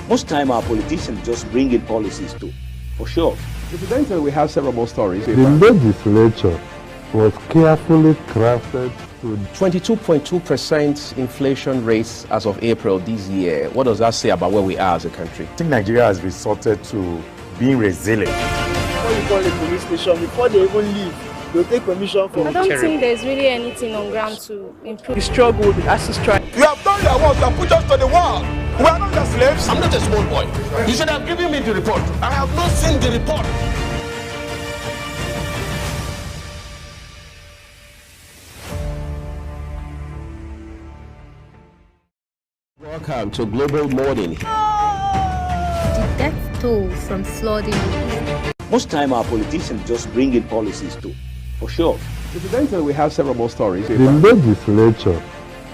Most time our politicians just bring in policies too, for sure. Incidentally, we have several more stories. The legislature was carefully crafted to 22.2% inflation rate as of April this year. What does that say about where we are as a country? I think Nigeria has resorted to being resilient. Before you call a police station, before they even leave, they'll take permission from I don't think there's really anything on ground to improve. the struggle, the ASU strike. You have done your work and put us to the wall. We are not your slaves. I'm not a small boy. You should have given me the report. I have not seen the report. Welcome to Global Morning. The death toll from flooding. Most time our politicians just bring in policies too, for sure. Incidentally, we have several more stories. the legislature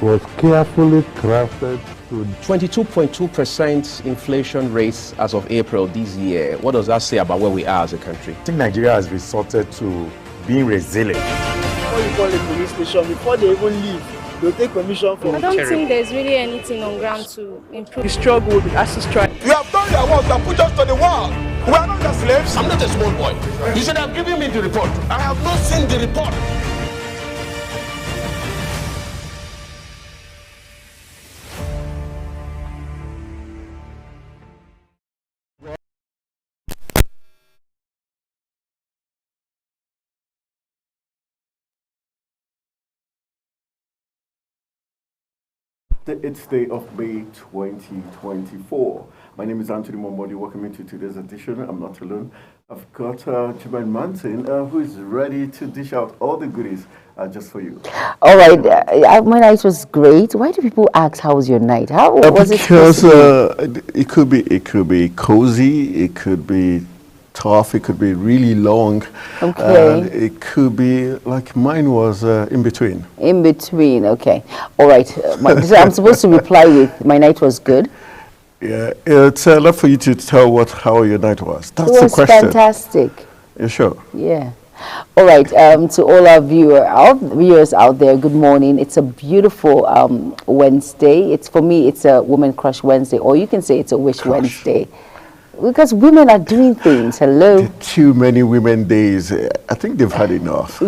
was carefully crafted to 22.2% inflation rate as of April this year. What does that say about where we are as a country? I think Nigeria has resorted to being resilient. Before you call a police station, before they even leave, they'll take permission from I don't think there's really anything on ground to improve. the struggle, the ASU strike. You have done your work and put us to the wall. We are not your slaves. I'm not a small boy. You should have given me the report. I have not seen the report. The 8th day of May 2024. My name is Anthony Momodi. Welcome to today's edition. I'm not alone. I've got Juman Manton, who is ready to dish out all the goodies just for you. All right. My night was great. Why do people ask how was your night? How was it? Because it could be cozy. It could be tough. It could be really long. Okay. It could be like mine was in between. In between. Okay. All right. So I'm supposed to reply with my night was good. Yeah, it's left for you to tell how your night was. That's It was the question. fantastic. You sure? Yeah. All right. To all our viewers out there, good morning. It's a beautiful Wednesday. It's for me. It's a Woman Crush Wednesday, or you can say it's a Wish Wednesday, because women are doing things. Hello. Too many women days. I think they've had enough.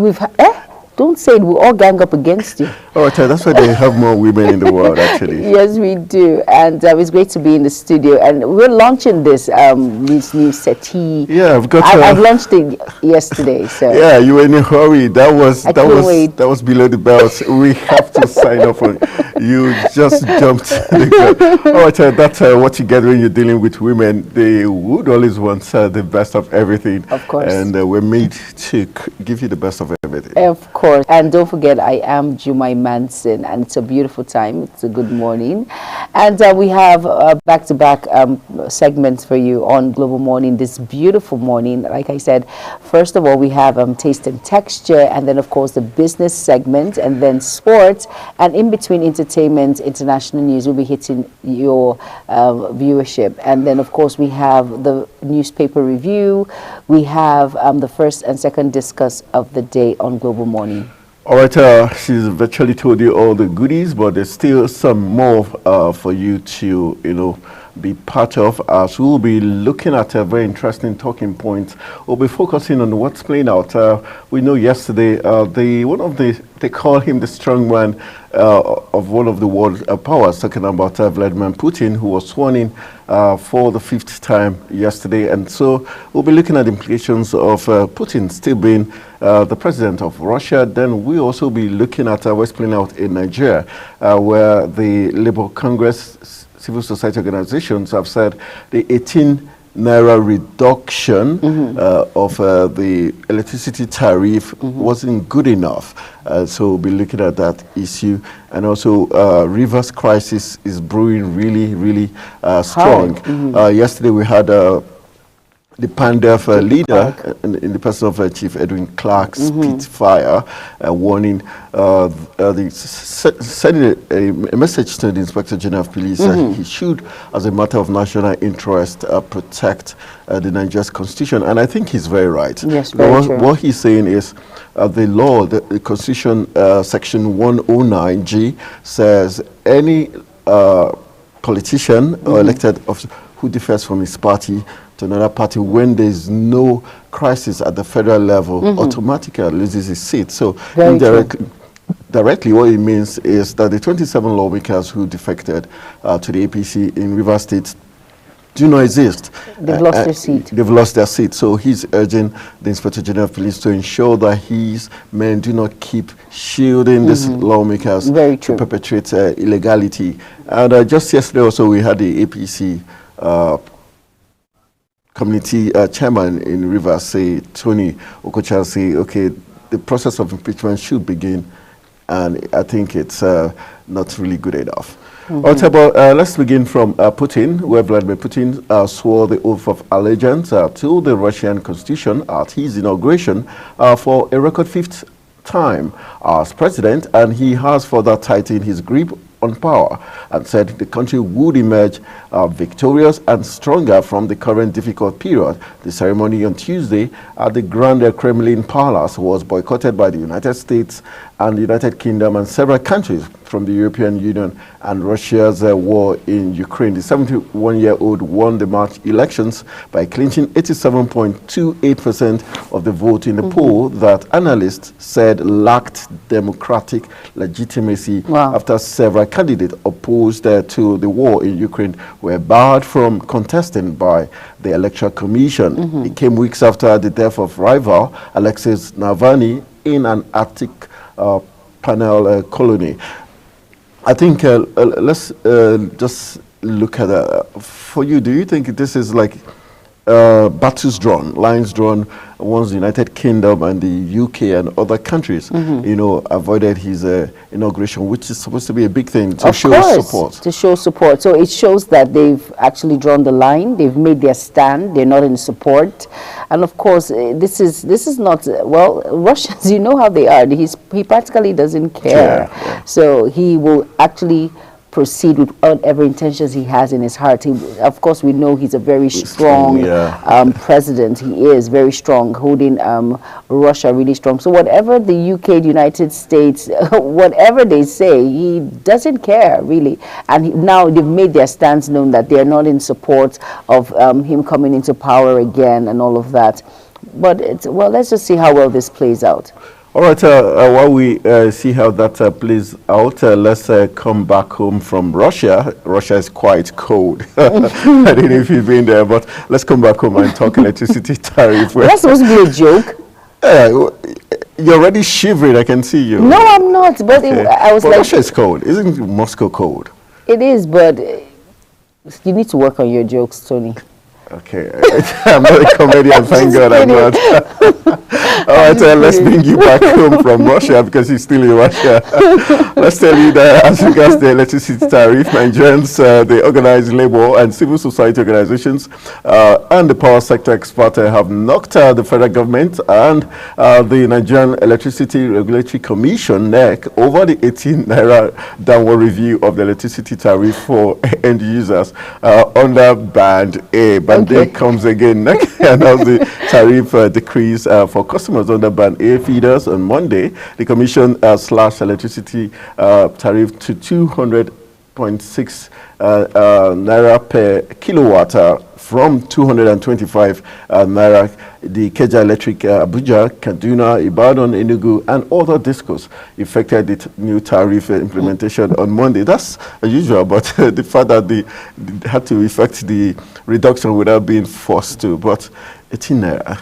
Don't say it. We all gang up against you. Oh, that's why they have more women in the world, actually. Yes, we do. And it's great to be in the studio. And we're launching this new settee. Yeah, I've launched it yesterday. So yeah, you were in a hurry. That was below the belt. We have to sign up on. You just jumped. Oh, that's what you get when you're dealing with women. They would always want the best of everything. Of course. And we're made to give you the best of everything. Of course. And don't forget, I am Jumai Manson, and it's a beautiful time. It's a good morning. And we have back-to-back segments for you on Global Morning this beautiful morning. Like I said, first of all, we have Taste and Texture, and then, of course, the business segment, and then sports. And in between entertainment, international news will be hitting your viewership. And then, of course, we have the newspaper review. We have the first and second discuss of the day on Global Morning. All right, she's virtually told you all the goodies, but there's still some more for you to, be part of, as we'll be looking at a very interesting talking point. We'll be focusing on what's playing out. We know yesterday, they call him the strong man of one of the world powers, talking about Vladimir Putin, who was sworn in for the 5th time yesterday. And so we'll be looking at the implications of Putin still being the president of Russia. Then we'll also be looking at what's playing out in Nigeria, where the Labour Congress, civil society organizations have said the 18 naira reduction of the electricity tariff wasn't good enough. So we'll be looking at that issue. And also Rivers crisis is brewing really, really strong. Yesterday we had the PANDEF leader in the person of Chief Edwin Clark spit fire, warning, sending a message to the Inspector General of Police that he should, as a matter of national interest, protect the Nigeria's constitution. And I think he's very right. Yes, very true. What he's saying is the law, the Constitution, Section 109G, says any politician or elected officer who differs from his party to another party, when there's no crisis at the federal level, automatically loses his seat. So directly what it means is that the 27 lawmakers who defected to the APC in Rivers State do not exist. They've lost their seat. They've lost their seat. So he's urging the Inspector General of Police to ensure that his men do not keep shielding these lawmakers to perpetrate illegality. And just yesterday also we had the APC community chairman in Rivers say, Tony Okocha, say, okay, the process of impeachment should begin, and I think it's not really good enough. Let's begin from Putin, where Vladimir Putin swore the oath of allegiance to the Russian constitution at his inauguration for a record 5th time as president, and he has further tightened his grip on power and said the country would emerge victorious and stronger from the current difficult period. The ceremony on Tuesday at the Grand Kremlin Palace was boycotted by the United States and the United Kingdom and several countries from the European Union and Russia's war in Ukraine. The 71-year-old won the March elections by clinching 87.28% of the vote in the poll that analysts said lacked democratic legitimacy after several candidates opposed to the war in Ukraine were barred from contesting by the Electoral Commission. It came weeks after the death of rival Alexei Navalny in an Arctic panel colony. I think let's just look at for you, do you think this is like battles drawn, lines drawn once the United Kingdom and the UK and other countries, you know, avoided his inauguration, which is supposed to be a big thing to show support. To show support. So it shows that they've actually drawn the line. They've made their stand. They're not in support. And of course, this is not, well, Russians, you know how they are. He practically doesn't care. So he will actually proceed with whatever intentions he has in his heart. Of course, we know he's a very strong president. He is very strong, holding Russia really strong. So whatever the UK, the United States, whatever they say, he doesn't care, really. And now they've made their stance known that they're not in support of him coming into power again and all of that. But, well, let's just see how well this plays out. All right, while we see how that plays out, let's come back home from Russia. Russia is quite cold. I don't know if you've been there, but let's come back home and talk electricity tariff. That's supposed to be a joke. You're already shivering, I can see you. No, I'm not. But I was like... Russia is cold. Isn't Moscow cold? It is, but you need to work on your jokes, Tony. Okay, I'm not a comedian, thank God I'm not. All right, let's bring you back home from Russia because he's still in Russia. Let's tell you that as regards the electricity tariff, Nigerians, the organized labor and civil society organizations and the power sector experts have knocked the federal government and the Nigerian Electricity Regulatory Commission neck over the 18 naira downward review of the electricity tariff for end users under Band A. Band A comes again next, and the tariff decrease for customers under Band A feeders on Monday. The Commission slashed electricity tariff to 200.6 naira per kilowatt from 225 naira. The Keja Electric, Abuja, Kaduna, Ibadan, Enugu, and other discos effected the new tariff implementation on Monday. That's unusual, but the fact that they had to effect the reduction without being forced to. But it's in there.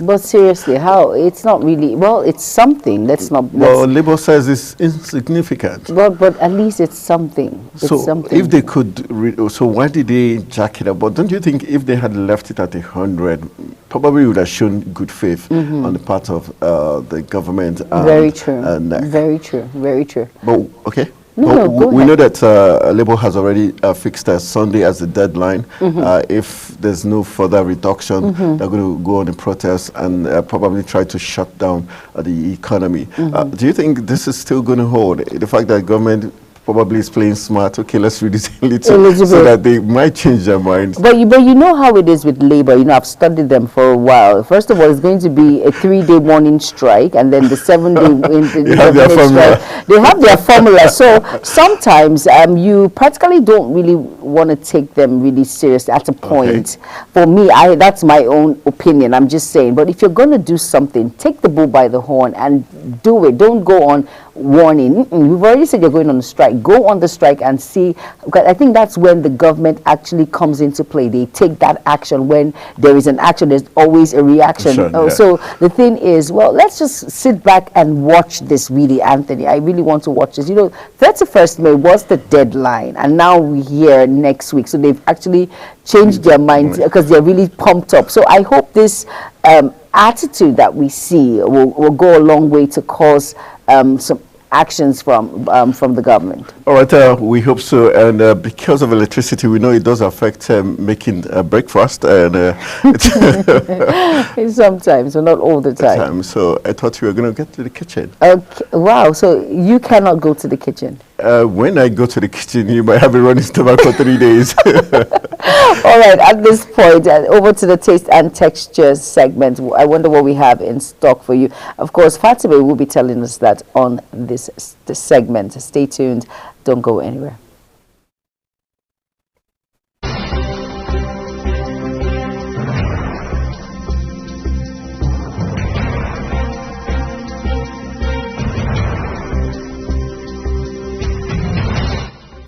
But seriously, how? It's not really. Well, it's something. Well, Labour says it's insignificant. But at least it's something. If they could, so why did they jack it up? But don't you think if they had left it at 100, probably would have shown good faith on the part of the government? Very true. Very true. Very true. But okay. No, we know that Labour has already fixed Sunday as the deadline. If there's no further reduction, they're going to go on a protest and probably try to shut down the economy. Do you think this is still going to hold? The fact that government probably is playing smart. Okay, let's reduce it a little so that they might change their minds. But you know how it is with labor. You know, I've studied them for a while. First of all, it's going to be a 3-day morning strike, and then the 7-day strike. They have their formula. So sometimes you practically don't really want to take them really seriously at a point. Okay. For me, that's my own opinion. I'm just saying. But if you're going to do something, take the bull by the horn and do it. Don't go on warning. You've already said you're going on a strike. Go on the strike and see, because I think that's when the government actually comes into play. They take that action. When there is an action, there's always a reaction. Sure, yeah. So the thing is, well, let's just sit back and watch this, really, Anthony. I really want to watch this. You know, 31st May was the deadline, and now we're here next week. So they've actually changed their minds because they're really pumped up. So I hope this attitude that we see will go a long way to cause some actions from the government. All right, we hope so. And because of electricity, we know it does affect making breakfast. And sometimes, but not all the time. So I thought you were going to get to the kitchen. Okay. Wow. So you cannot go to the kitchen. When I go to the kitchen, you might have a running stomach for 3 days. All right, at this point, over to the taste and textures segment. I wonder what we have in stock for you. Of course, Fatima will be telling us that on this segment. Stay tuned. Don't go anywhere.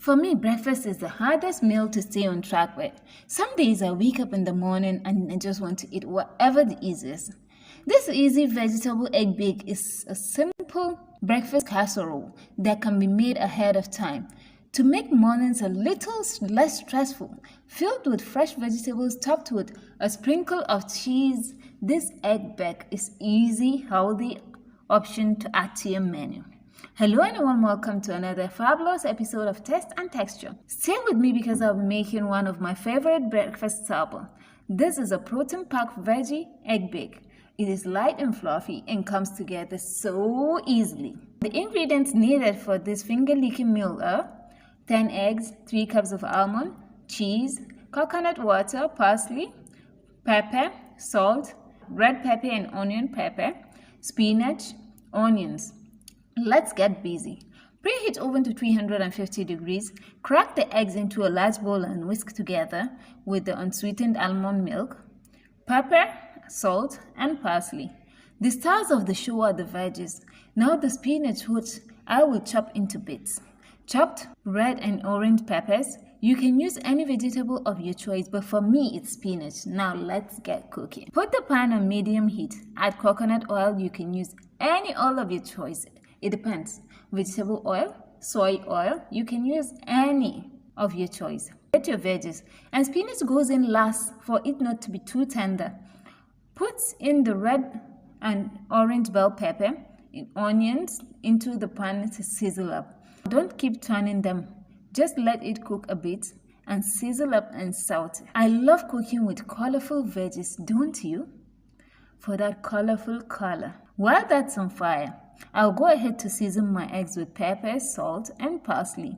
For me, breakfast is the hardest meal to stay on track with. Some days I wake up in the morning and I just want to eat whatever the easiest. This easy vegetable egg bake is a simple breakfast casserole that can be made ahead of time to make mornings a little less stressful. Filled with fresh vegetables topped with a sprinkle of cheese, this egg bake is easy, healthy option to add to your menu. Hello and welcome to another fabulous episode of Taste and Texture. Stay with me because I'll be making one of my favorite breakfast staples. This is a protein-packed veggie egg bake. It is light and fluffy and comes together so easily. The ingredients needed for this finger-licking meal are 10 eggs, 3 cups of almond, cheese, coconut water, parsley, pepper, salt, red pepper and onion pepper, spinach, onions. Let's get busy. Preheat oven to 350 degrees. Crack the eggs into a large bowl and whisk together with the unsweetened almond milk, pepper, salt, and parsley. The stars of the show are the veggies. Now the spinach, which I will chop into bits. Chopped red and orange peppers. You can use any vegetable of your choice, but for me it's spinach. Now let's get cooking. Put the pan on medium heat. Add coconut oil. You can use any oil of your choice. It depends. Vegetable oil, soy oil, you can use any of your choice. Get your veggies, and spinach goes in last for it not to be too tender. Put in the red and orange bell pepper and onions into the pan to sizzle up. Don't keep turning them. Just let it cook a bit and sizzle up and salt. I love cooking with colorful veggies, don't you? For that colorful color. While that's on fire, I'll go ahead to season my eggs with pepper, salt, and parsley.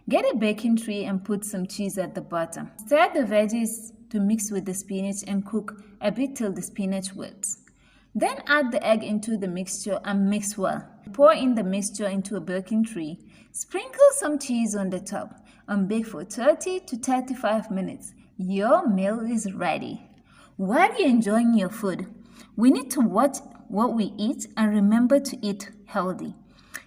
Get a baking tray and put some cheese at the bottom. Stir the veggies to mix with the spinach and cook a bit till the spinach wilts. Then add the egg into the mixture and mix well. Pour in the mixture into a baking tray. Sprinkle some cheese on the top and bake for 30 to 35 minutes. Your meal is ready. While you're enjoying your food, we need to watch what we eat and remember to eat healthy.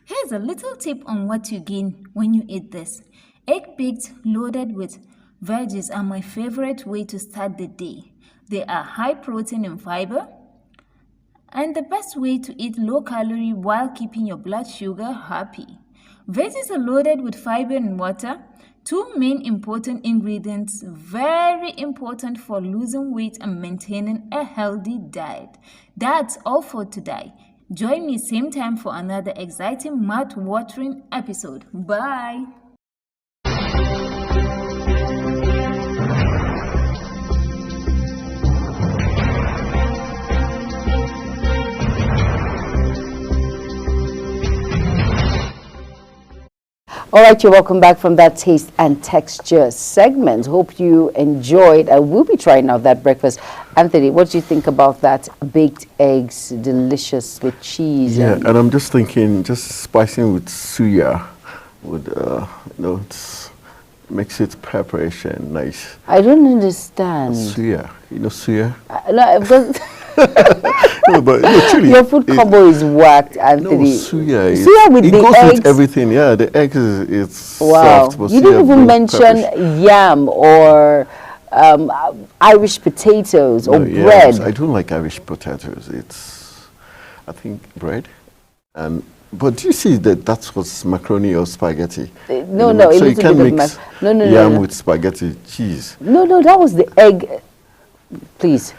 Here's a little tip on what you gain when you eat this. Egg baked loaded with veggies are my favorite way to start the day. They are high protein and fiber and the best way to eat low calorie while keeping your blood sugar happy. Veggies are loaded with fiber and water, 2 main important ingredients, very important for losing weight and maintaining a healthy diet. That's all for today. Join me same time for another exciting mouth-watering episode. Bye. All right, you're welcome back from that taste and texture segment. Hope you enjoyed. I will be trying out that breakfast. Anthony, what do you think about that? Baked eggs, delicious with cheese. Yeah, and I'm just thinking, just spicing with suya would, it makes it pepperish and nice. I don't understand. Suya, suya? No, because no, but truly, your food combo is whacked, Anthony. No, suya. Suya with it the goes eggs. with everything. Yeah, the eggs it's soft. But you didn't even mention pepperish. yam or Irish potatoes or bread. I don't like Irish potatoes. It's, I think, bread. But do you see that's what's macaroni or spaghetti? No, so you can mix yam with spaghetti cheese. No, that was the egg. Please.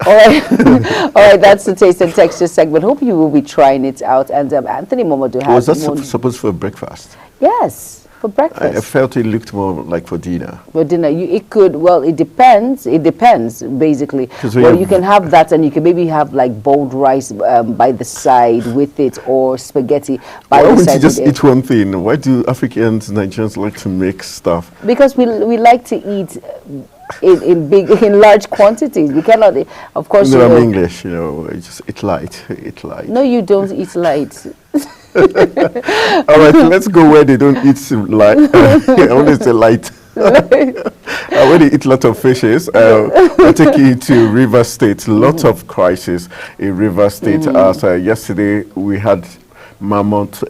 All right. All right, that's the taste and texture segment. Hope you will be trying it out. And Anthony Momodu has... Was that supposed for breakfast? Yes, for breakfast. I felt it looked more like for dinner. For dinner, it could, well, it depends. It depends, basically. Well, you can have that, and you can maybe have like boiled rice by the side with it, or spaghetti by the side. Why wouldn't you just eat one thing? Why do Africans, Nigerians like to mix stuff? Because we like to eat in large quantities. We cannot, of course. No, I'm English. You just eat light. Eat light. No, you don't eat light. All right, let's go where they don't eat light. I only say light. Where they eat a lot of fishes. I'll take you to River State. Lot of crisis in River State. As yesterday we had mammoth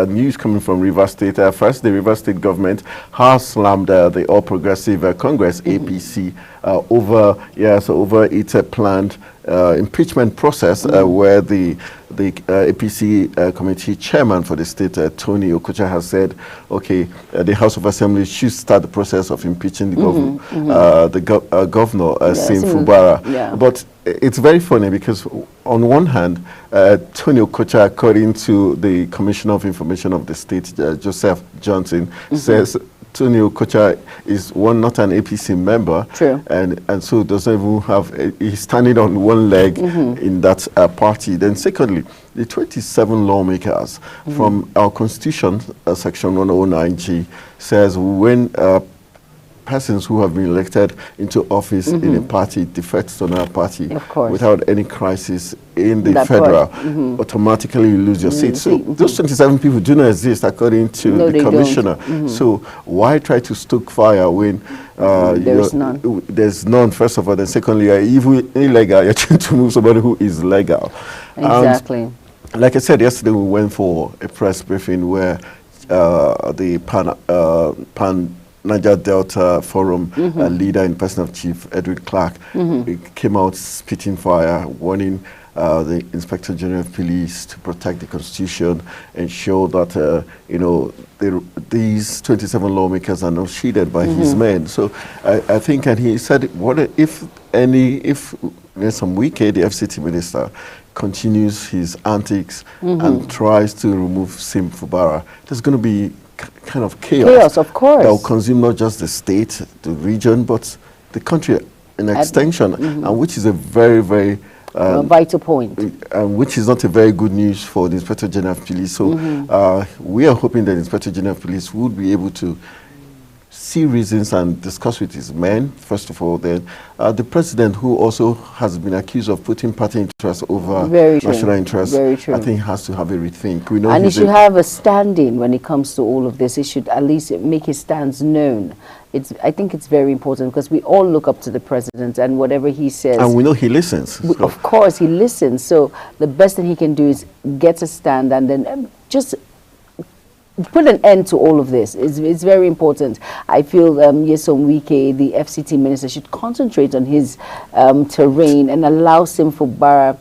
news coming from River State. First, the River State government has slammed the All Progressive Congress (APC) over its planned impeachment process, where the APC committee chairman for the state, Tony Okocha, has said, okay, the House of Assembly should start the process of impeaching the governor, Sim Fubara. Yeah. But it's very funny because on one hand, Tony Okocha, according to the Commissioner of Information of the state, Joseph Johnson, says Tony Okocha is not an APC member. True. And so doesn't even have, he's standing on one leg in that party. Then secondly, the 27 lawmakers from our constitution, section 109G, says when persons who have been elected into office in a party defects to another party without any crisis in the federal, automatically you lose your seat. So those 27 people do not exist according to the commissioner. So why try to stoke fire when there's none? There's none, first of all. Then secondly, even illegal, you're trying to move somebody who is legal. Exactly. Like I said yesterday, we went for a press briefing where the Pan Niger Delta Forum leader in person of Chief Edward Clark came out spitting fire, warning the Inspector General of Police to protect the Constitution, ensure that these 27 lawmakers are not shielded by his men. So I think, and he said, what if some weekend the FCT minister continues his antics and tries to remove Sim Fubara, there's going to be kind of chaos, of course, that will consume not just the state, the region, but the country in extension, and which is a very, very vital point, and which is not a very good news for the Inspector General of Police. So we are hoping that the Inspector General of Police would be able to see reasons and discuss with his men, first of all. Then the president, who also has been accused of putting party interest over national interest, I think has to have a rethink. We know, and he should have a stand-in when it comes to all of this. He should at least make his stance known. I think it's very important because we all look up to the president, and whatever he says, and we know he listens. Of course, he listens. So the best thing he can do is get a stand and then just put an end to all of this. It's very important. I feel Nyesom Wike, the FCT minister, should concentrate on his terrain and allow Sim Fubara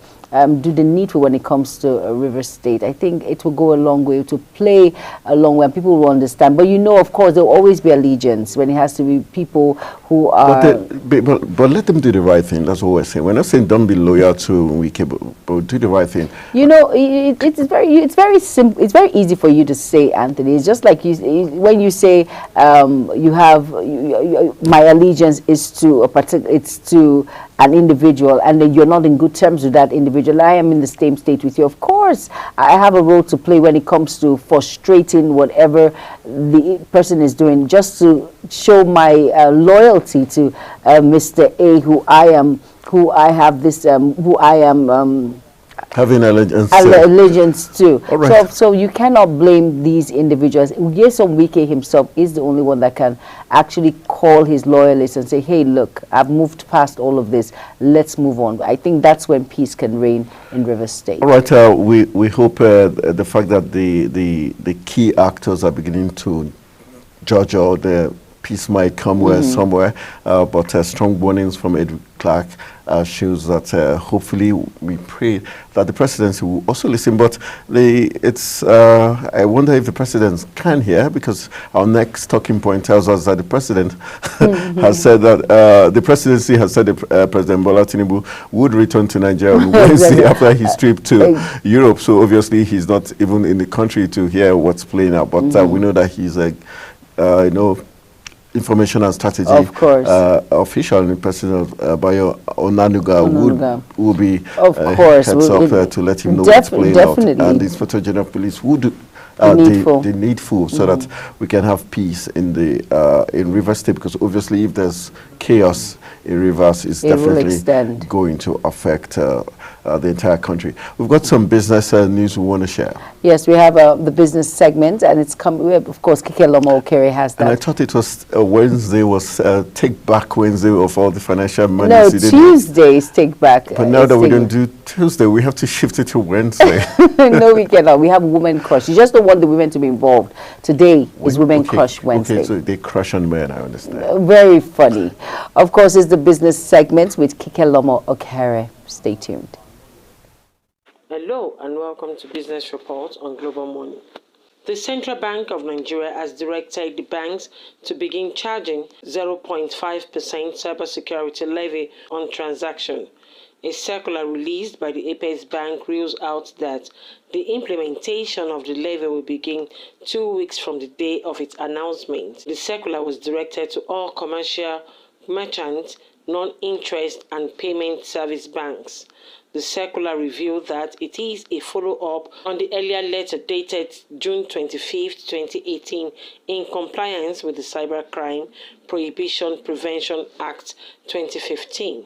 do the needful when it comes to River State. I think it will go a long way to play a long way, and people will understand. But of course, there will always be allegiance when it has to be people who are. But let them do the right thing. That's what we're saying. We're not saying don't be loyal to Wike, but do the right thing. It's very simple. It's very easy for you to say, Anthony. It's just like when you say my allegiance is to a particular. It's to an individual and then you're not in good terms with that individual, I am in the same state with you. Of course, I have a role to play when it comes to frustrating whatever the person is doing, just to show my loyalty to Mr. A, who I am having allegiance to. All right. So you cannot blame these individuals. Nyesom Wike himself is the only one that can actually call his loyalists and say, hey, look, I've moved past all of this. Let's move on. I think that's when peace can reign in Rivers State. All right. We hope the fact that the key actors are beginning to judge, or the peace might come somewhere, but strong warnings from Ed Clark shows that hopefully, we pray that the presidency will also listen. But I wonder if the president can hear, because our next talking point tells us that the president has said that the presidency has said that President Bola Tinubu would return to Nigeria on Wednesday after his trip to Europe. So obviously, he's not even in the country to hear what's playing out. But we know that he's information and strategy official in President Bayo Onanuga will be heads up to let him know what's playing out, and the Inspector General of Police would do the needful so that we can have peace in the in Rivers State, because obviously if there's chaos in Rivers, it's definitely going to affect the entire country. We've got some business news we want to share. Yes, we have the business segment, and it's come. Of course, Kike Lomo Okere has that. And I thought it was Wednesday was Take Back Wednesday of all the financial money. No, Tuesday is Take Back. But now that we don't do Tuesday, we have to shift it to Wednesday. No, we cannot. We have Women Crush. You just don't want the women to be involved. Today is Women Crush Wednesday. Okay, so they crush on men, I understand. Very funny. Of course, it's the business segment with Kike Lomo Okere. Stay tuned. Hello and welcome to Business Report on Global Money. The Central Bank of Nigeria has directed the banks to begin charging 0.5% cybersecurity levy on transaction. A circular released by the Apex Bank rules out that the implementation of the levy will begin 2 weeks from the day of its announcement. The circular was directed to all commercial, merchant, non-interest and payment service banks. The circular revealed that it is a follow-up on the earlier letter dated June 25, 2018, in compliance with the Cybercrime Prohibition Prevention Act 2015.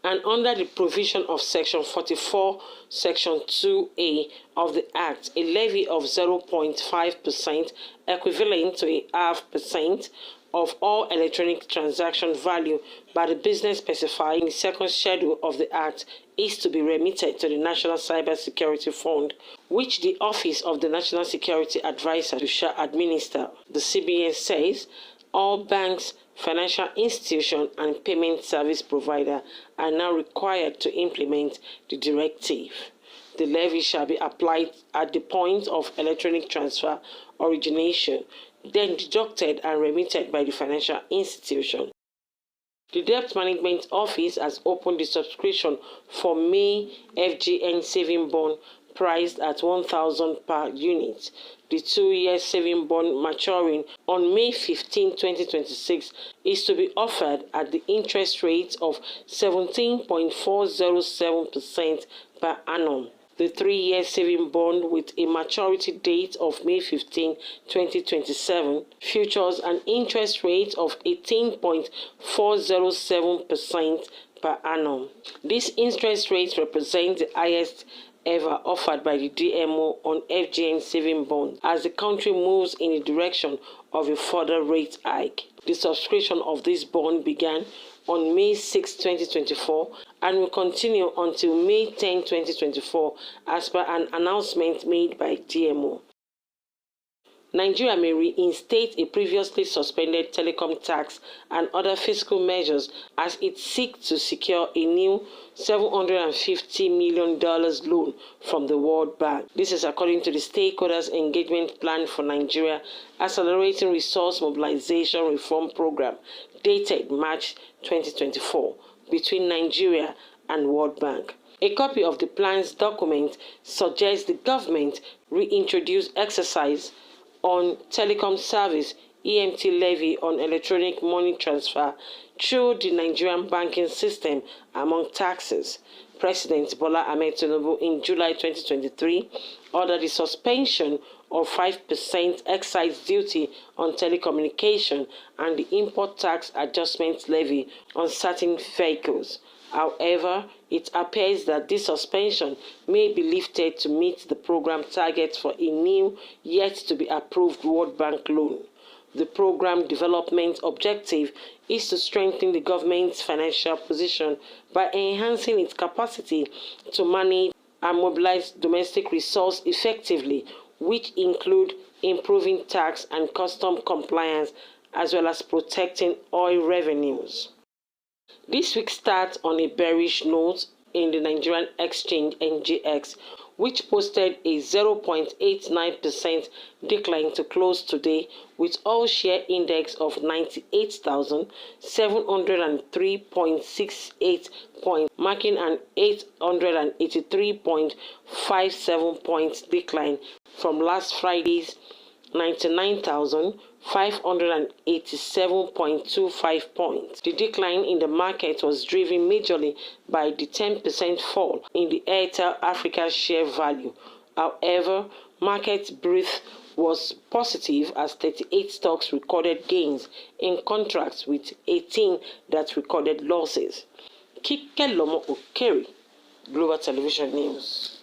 And under the provision of Section 44, Section 2A of the Act, a levy of 0.5%, equivalent to 0.5%, of all electronic transaction value by the business specified in the second schedule of the Act is to be remitted to the National Cyber Security Fund, which the Office of the National Security Advisor shall administer. The CBN says all banks, financial institutions, and payment service providers are now required to implement the directive. The levy shall be applied at the point of electronic transfer origination, then deducted and remitted by the financial institution. The Debt Management Office has opened the subscription for May FGN saving bond priced at 1,000 per unit. The 2-year saving bond maturing on May 15, 2026 is to be offered at the interest rate of 17.407% per annum. The 3-year saving bond with a maturity date of May 15, 2027 features an interest rate of 18.407% per annum. This interest rate represents the highest ever offered by the DMO on FGN saving bond as the country moves in the direction of a further rate hike. The subscription of this bond began on May 6, 2024 and will continue until May 10, 2024 as per an announcement made by DMO. Nigeria may reinstate a previously suspended telecom tax and other fiscal measures as it seeks to secure a new $750 million loan from the World Bank. This is according to the Stakeholders Engagement Plan for Nigeria Accelerating Resource Mobilization Reform Program, dated March 2024, between Nigeria and World Bank. A copy of the plan's document suggests the government reintroduce exercise on telecom service EMT levy on electronic money transfer through the Nigerian banking system among taxes. President Bola Ahmed Tinubu in July 2023 ordered the suspension of 5% excise duty on telecommunication and the import tax adjustment levy on certain vehicles. However, it appears that this suspension may be lifted to meet the program targets for a new, yet-to-be-approved World Bank loan. The program development objective is to strengthen the government's financial position by enhancing its capacity to manage and mobilize domestic resources effectively, which include improving tax and custom compliance as well as protecting oil revenues. This week starts on a bearish note in the Nigerian exchange NGX, which posted a 0.89% decline to close today, with all share index of 98,703.68 points, marking an 883.57 points decline from last Friday's 99,587.25 points. The decline in the market was driven majorly by the 10% fall in the Airtel Africa share value. However, market breadth was positive as 38 stocks recorded gains, in contrast with 18 that recorded losses. Kike Lomo Okeri, Global Television News.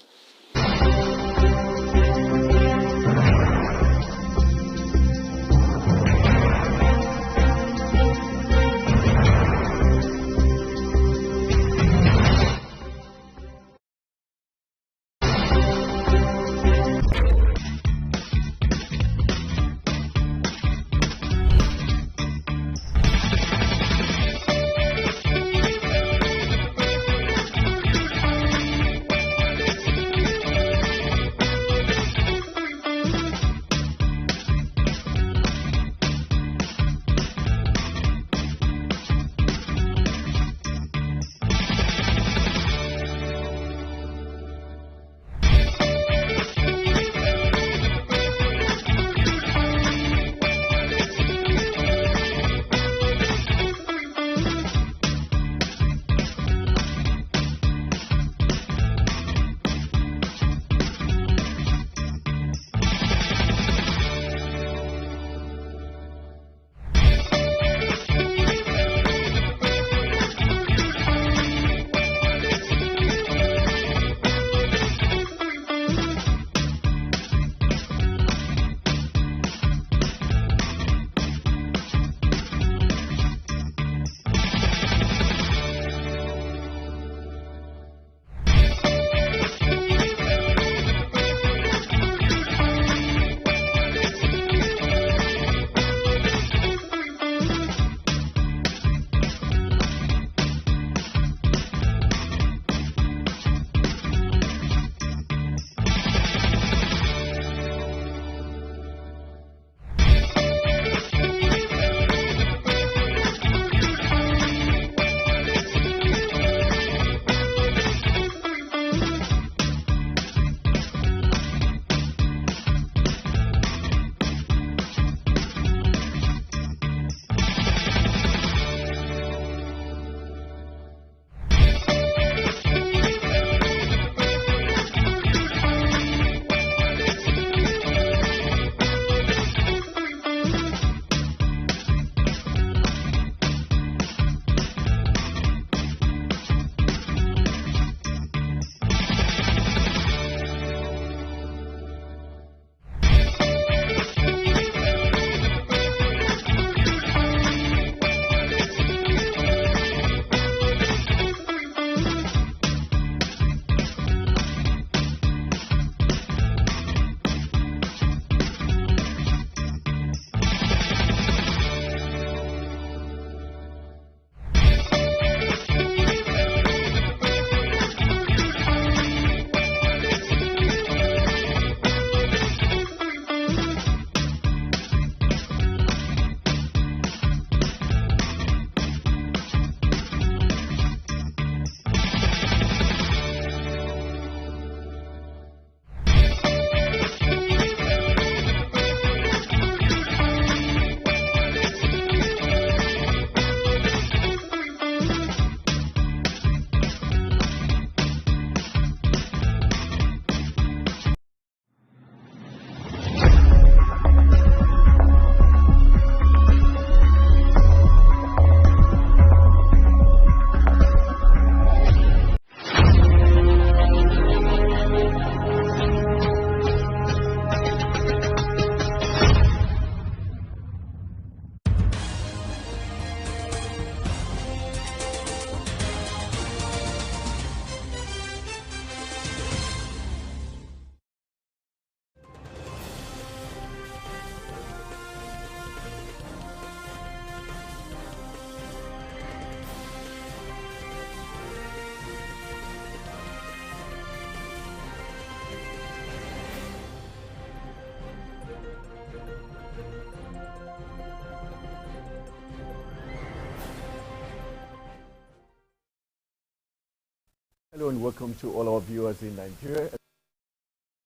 Hello and welcome to all our viewers in Nigeria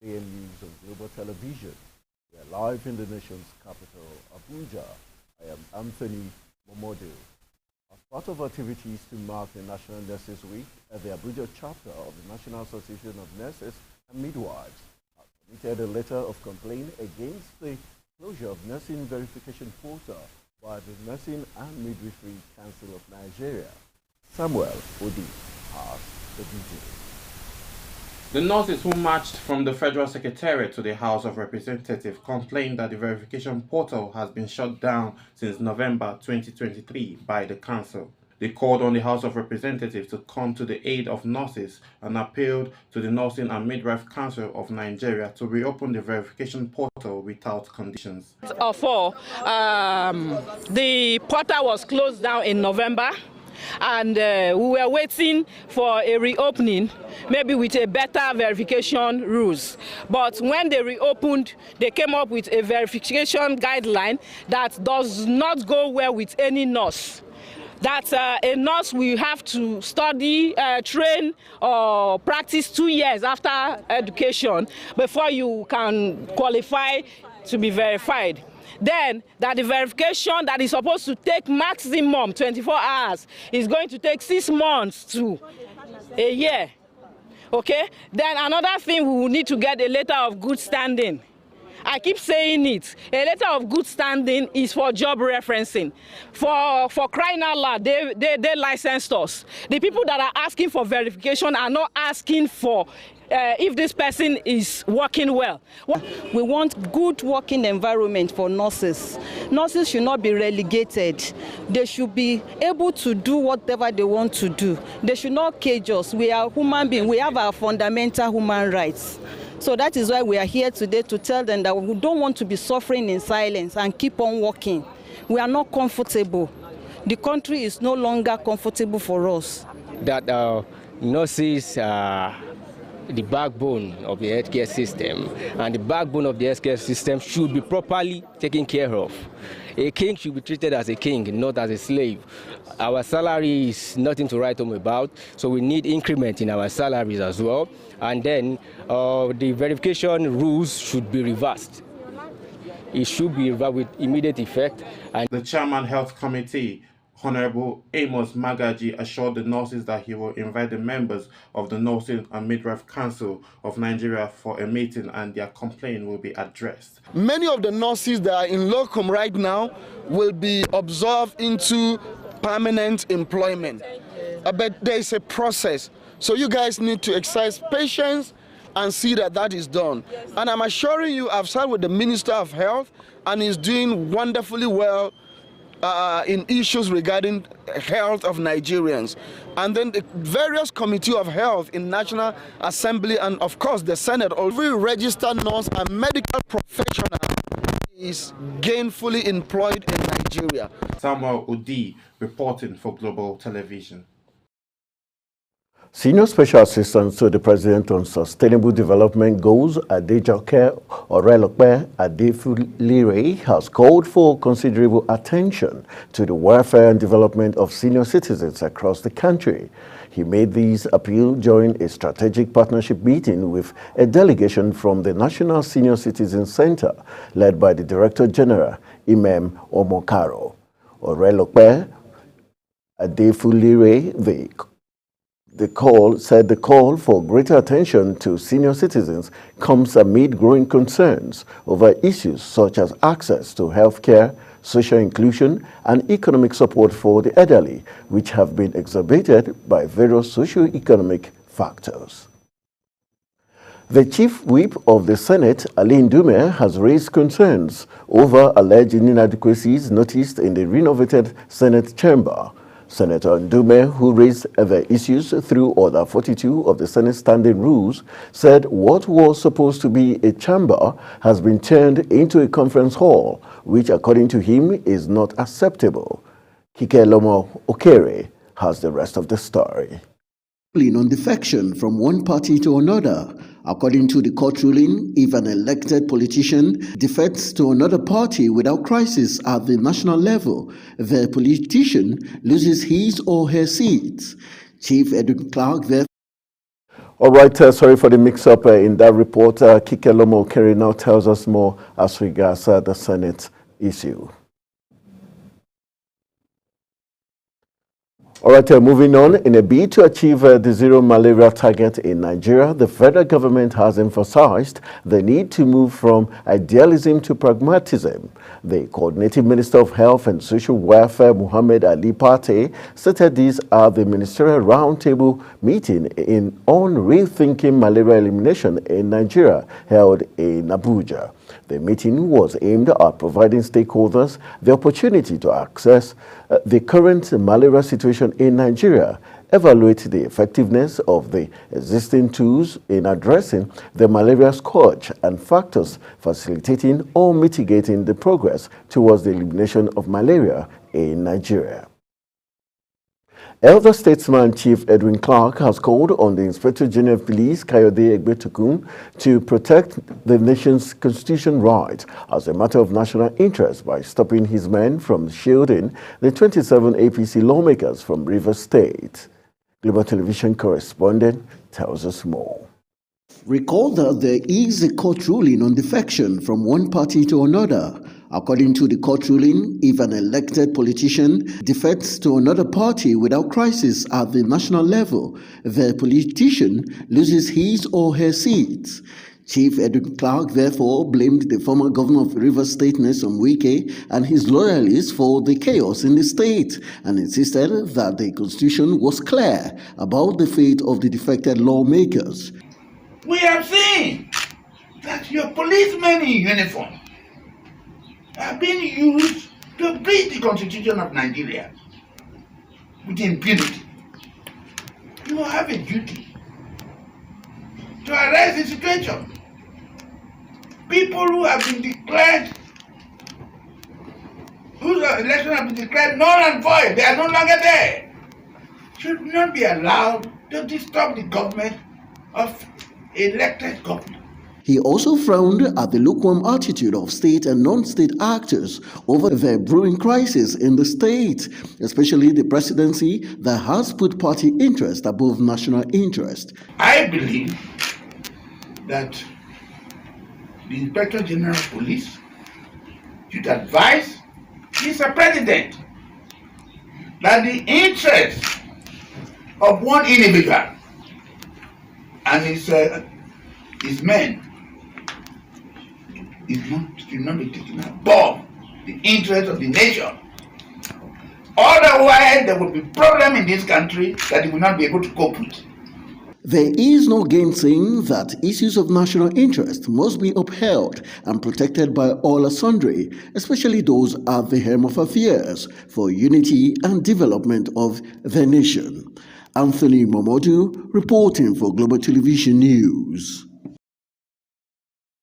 and news on Global Television. We are live in the nation's capital, Abuja. I am Anthony Momodu. As part of activities to mark the National Nurses Week, the Abuja chapter of the National Association of Nurses and Midwives has submitted a letter of complaint against the closure of nursing verification portal by the Nursing and Midwifery Council of Nigeria. Samuel Odi has the details. The nurses who marched from the Federal Secretariat to the House of Representatives complained that the verification portal has been shut down since November 2023 by the Council. They called on the House of Representatives to come to the aid of nurses and appealed to the Nursing and Midwife Council of Nigeria to reopen the verification portal without conditions. The portal was closed down in November, and we were waiting for a reopening, maybe with a better verification rules. But when they reopened, they came up with a verification guideline that does not go well with any nurse. That a nurse will have to study, train, or practice 2 years after education before you can qualify to be verified. Then that the verification that is supposed to take maximum 24 hours is going to take 6 months to a year. Okay? Then another thing, we will need to get a letter of good standing. I keep saying it. A letter of good standing is for job referencing. For crying out loud, they licensed us. The people that are asking for verification are not asking for if this person is working well. We want good working environment for nurses. Nurses should not be relegated. They should be able to do whatever they want to do. They should not cage us. We are human beings. We have our fundamental human rights. So that is why we are here today, to tell them that we don't want to be suffering in silence and keep on working. We are not comfortable. The country is no longer comfortable for us. That nurses are the backbone of the healthcare system, and the backbone of the healthcare system should be properly taken care of. A king should be treated as a king, not as a slave. Our salary is nothing to write home about, so we need increment in our salaries as well. And then the verification rules should be reversed. It should be reversed with immediate effect. And the Chairman Health Committee, Honorable Amos Magaji, assured the nurses that he will invite the members of the Nursing and Midwife Council of Nigeria for a meeting and their complaint will be addressed. Many of the nurses that are in locum right now will be absorbed into permanent employment. But there is a process. So you guys need to exercise patience and see that that is done. And I'm assuring you, I've sat with the Minister of Health, and he's doing wonderfully well in issues regarding health of Nigerians. And then the various committee of health in National Assembly, and of course the Senate, every registered nurse and medical professional is gainfully employed in Nigeria. Samuel Odi reporting for Global Television. Senior Special Assistant to the President on Sustainable Development Goals, Adejoke Orelope Adefulire, has called for considerable attention to the welfare and development of senior citizens across the country. He made these appeal during a strategic partnership meeting with a delegation from the National Senior Citizen Center, led by the Director General, Imam Omokaro. Orelope Adefulire, the call for greater attention to senior citizens comes amid growing concerns over issues such as access to health care, social inclusion, and economic support for the elderly, which have been exacerbated by various socio-economic factors. The Chief Whip of the Senate, Ali Ndume, has raised concerns over alleged inadequacies noticed in the renovated Senate chamber. Senator Ndume, who raised the issues through Order 42 of the Senate Standing Rules, said what was supposed to be a chamber has been turned into a conference hall, which, according to him, is not acceptable. Kike Lomo Okere has the rest of the story. On defection from one party to another. According to the court ruling, if an elected politician defects to another party without crisis at the national level, the politician loses his or her seat. Chief Edwin Clark, therefore, All right, sorry for the mix-up in that report. Kike Lomo Keri now tells us more as regards the Senate issue. All right, moving on. In a bid to achieve the zero malaria target in Nigeria, the federal government has emphasized the need to move from idealism to pragmatism. The Coordinating Minister of Health and Social Welfare, Muhammad Ali Pate, stated this at the Ministerial Roundtable meeting on rethinking malaria elimination in Nigeria, held in Abuja. The meeting was aimed at providing stakeholders the opportunity to access the current malaria situation in Nigeria, evaluate the effectiveness of the existing tools in addressing the malaria scourge, and factors facilitating or mitigating the progress towards the elimination of malaria in Nigeria. Elder statesman Chief Edwin Clark has called on the Inspector General of Police, Kayode Egbetukun, to protect the nation's constitutional rights as a matter of national interest by stopping his men from shielding the 27 APC lawmakers from Rivers State. Global Television correspondent tells us more. Recall that there is a court ruling on defection from one party to another. According to the court ruling, if an elected politician defects to another party without crisis at the national level, the politician loses his or her seat. Chief Edwin Clark therefore blamed the former governor of Rivers State, Nyesom Wike, and his loyalists for the chaos in the state, and insisted that the constitution was clear about the fate of the defected lawmakers. We have seen that your policemen in uniform are being used to beat the Constitution of Nigeria with impunity. You have a duty to arrest the situation. People who have been declared, whose election have been declared null and void, they are no longer there, should not be allowed to disturb the government of elected government. He also frowned at the lukewarm attitude of state and non-state actors over the brewing crisis in the state, especially the presidency that has put party interest above national interest. I believe that the Inspector General of Police should advise Mr. President that the interest of one individual and his men should not be taken above the interest of the nation. Otherwise, there will be problem in this country that we will not be able to cope with. There is no gainsaying that issues of national interest must be upheld and protected by all and sundry, especially those at the helm of affairs for unity and development of the nation. Anthony Momodu reporting for Global Television News.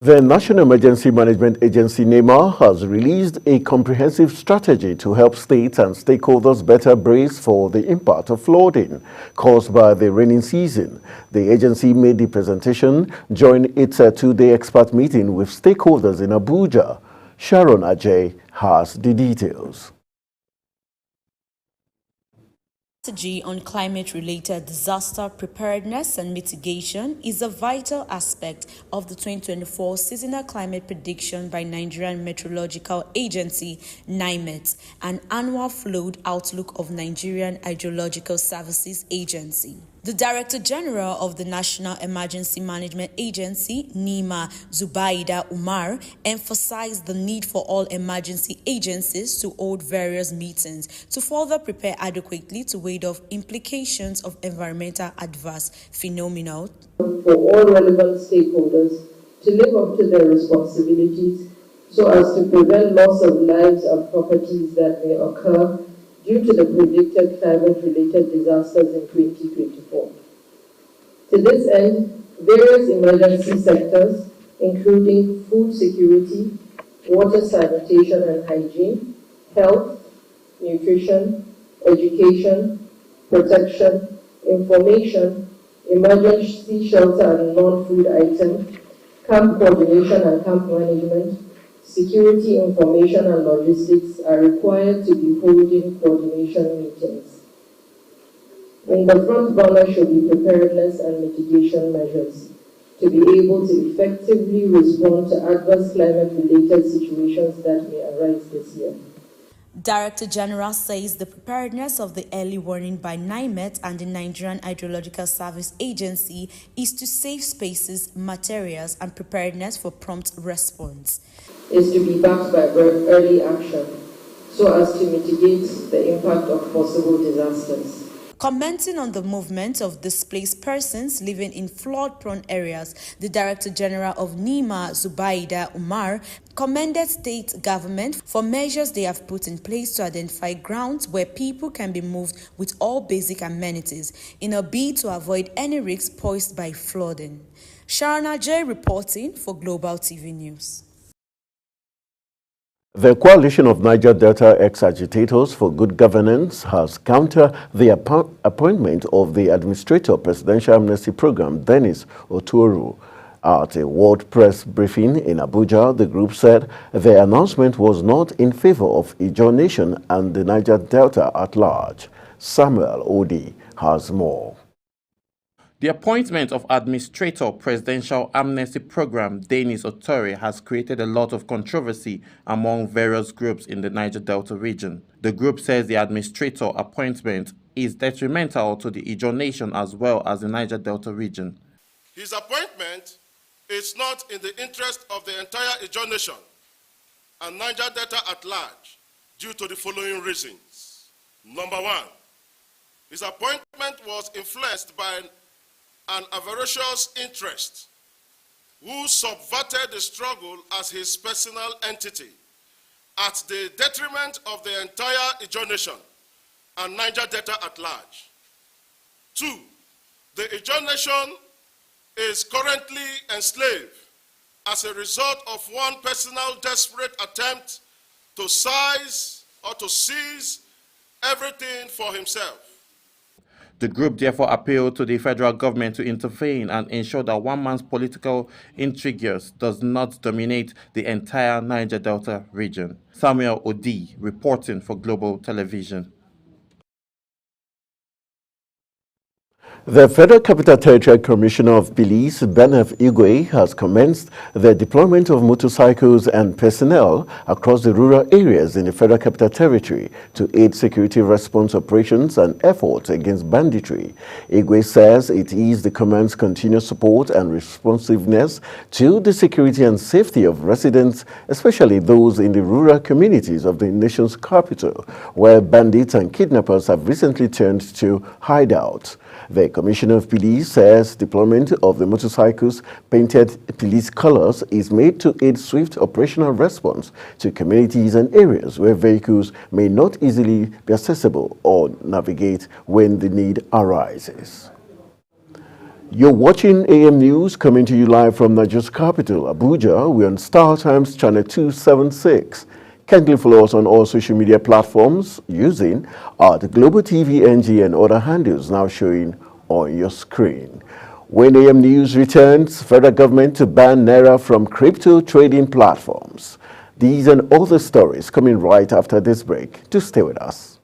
The National Emergency Management Agency, NEMA, has released a comprehensive strategy to help states and stakeholders better brace for the impact of flooding caused by the rainy season. The agency made the presentation during its two-day expert meeting with stakeholders in Abuja. Sharon Ajay has the details. Strategy on climate-related disaster preparedness and mitigation is a vital aspect of the 2024 seasonal climate prediction by Nigerian Meteorological Agency, NIMET, and annual flood outlook of Nigerian Hydrological Services Agency. The Director General of the National Emergency Management Agency, NEMA, Zubaida Umar, emphasized the need for all emergency agencies to hold various meetings to further prepare adequately to ward off implications of environmental adverse phenomena. For all relevant stakeholders to live up to their responsibilities so as to prevent loss of lives and properties that may occur due to the predicted climate-related disasters in 2024. To this end, various emergency sectors, including food security, water sanitation and hygiene, health, nutrition, education, protection, information, emergency shelter and non-food items, camp coordination and camp management, security information and logistics are required to be holding coordination meetings. In the front burner should be preparedness and mitigation measures to be able to effectively respond to adverse climate-related situations that may arise this year. Director General says the preparedness of the early warning by NIMET and the Nigerian Hydrological Service Agency is to save spaces, materials, and preparedness for prompt response. Is to be backed by early action so as to mitigate the impact of possible disasters. Commenting on the movement of displaced persons living in flood-prone areas, the Director General of NEMA, Zubaida Umar, commended state government for measures they have put in place to identify grounds where people can be moved with all basic amenities in a bid to avoid any risks posed by flooding. Sharna J. reporting for Global TV News. The Coalition of Niger Delta Ex-Agitators for Good Governance has countered the appointment of the Administrator of Presidential Amnesty Program, Dennis Otuoru. At a World Press briefing in Abuja, the group said the announcement was not in favor of Ijaw Nation and the Niger Delta at large. Samuel Odi has more. The appointment of Administrator Presidential Amnesty Program Dennis Otuoru has created a lot of controversy among various groups in the Niger Delta region. The group says the administrator appointment is detrimental to the Ijaw Nation as well as the Niger Delta region. His appointment is not in the interest of the entire Ijaw Nation and Niger Delta at large due to the following reasons. Number one, his appointment was influenced by an avaricious interest who subverted the struggle as his personal entity at the detriment of the entire Ijaw Nation and Niger Delta at large. Two, the Ijaw Nation is currently enslaved as a result of one personal desperate attempt to seize everything for himself. The group therefore appealed to the federal government to intervene and ensure that one man's political intrigues does not dominate the entire Niger Delta region. Samuel Odi reporting for Global Television. The Federal Capital Territory Commissioner of Police, Benef Igwe, has commenced the deployment of motorcycles and personnel across the rural areas in the Federal Capital Territory to aid security response operations and efforts against banditry. Igwe says it is the command's continuous support and responsiveness to the security and safety of residents, especially those in the rural communities of the nation's capital, where bandits and kidnappers have recently turned to hideouts. The Commissioner of Police says deployment of the motorcycles painted police colors is made to aid swift operational response to communities and areas where vehicles may not easily be accessible or navigate when the need arises. You're watching AM News coming to you live from Nigeria's capital, Abuja. We're on Star Times Channel 276. Kindly follow us on all social media platforms using the Global TV NG and other handles now showing on your screen. When AM News returns, federal government to ban Naira from crypto trading platforms. These and other stories coming right after this break. Do stay with us.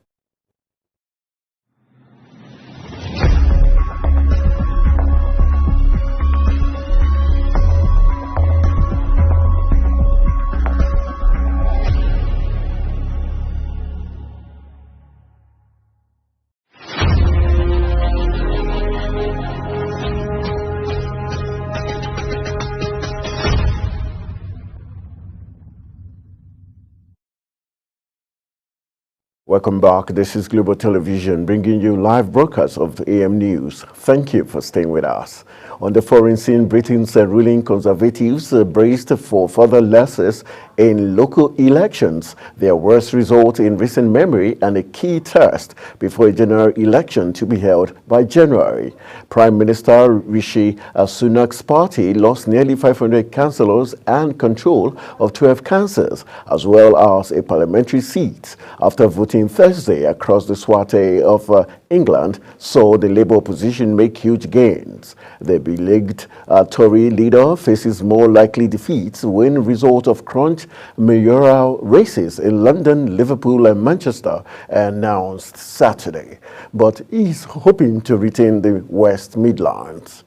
Welcome back. This is Global Television bringing you live broadcasts of the AM News. Thank you for staying with us. On the foreign scene, Britain's ruling Conservatives braced for further losses in local elections, their worst result in recent memory and a key test before a general election to be held by January. Prime Minister Rishi Sunak's party lost nearly 500 councillors and control of 12 councils, as well as a parliamentary seat after voting Thursday across the swathe of England saw the Labour opposition make huge gains. The beleaguered Tory leader faces more likely defeats when result of crunch mayoral races in London, Liverpool and Manchester announced Saturday, but is hoping to retain the West Midlands.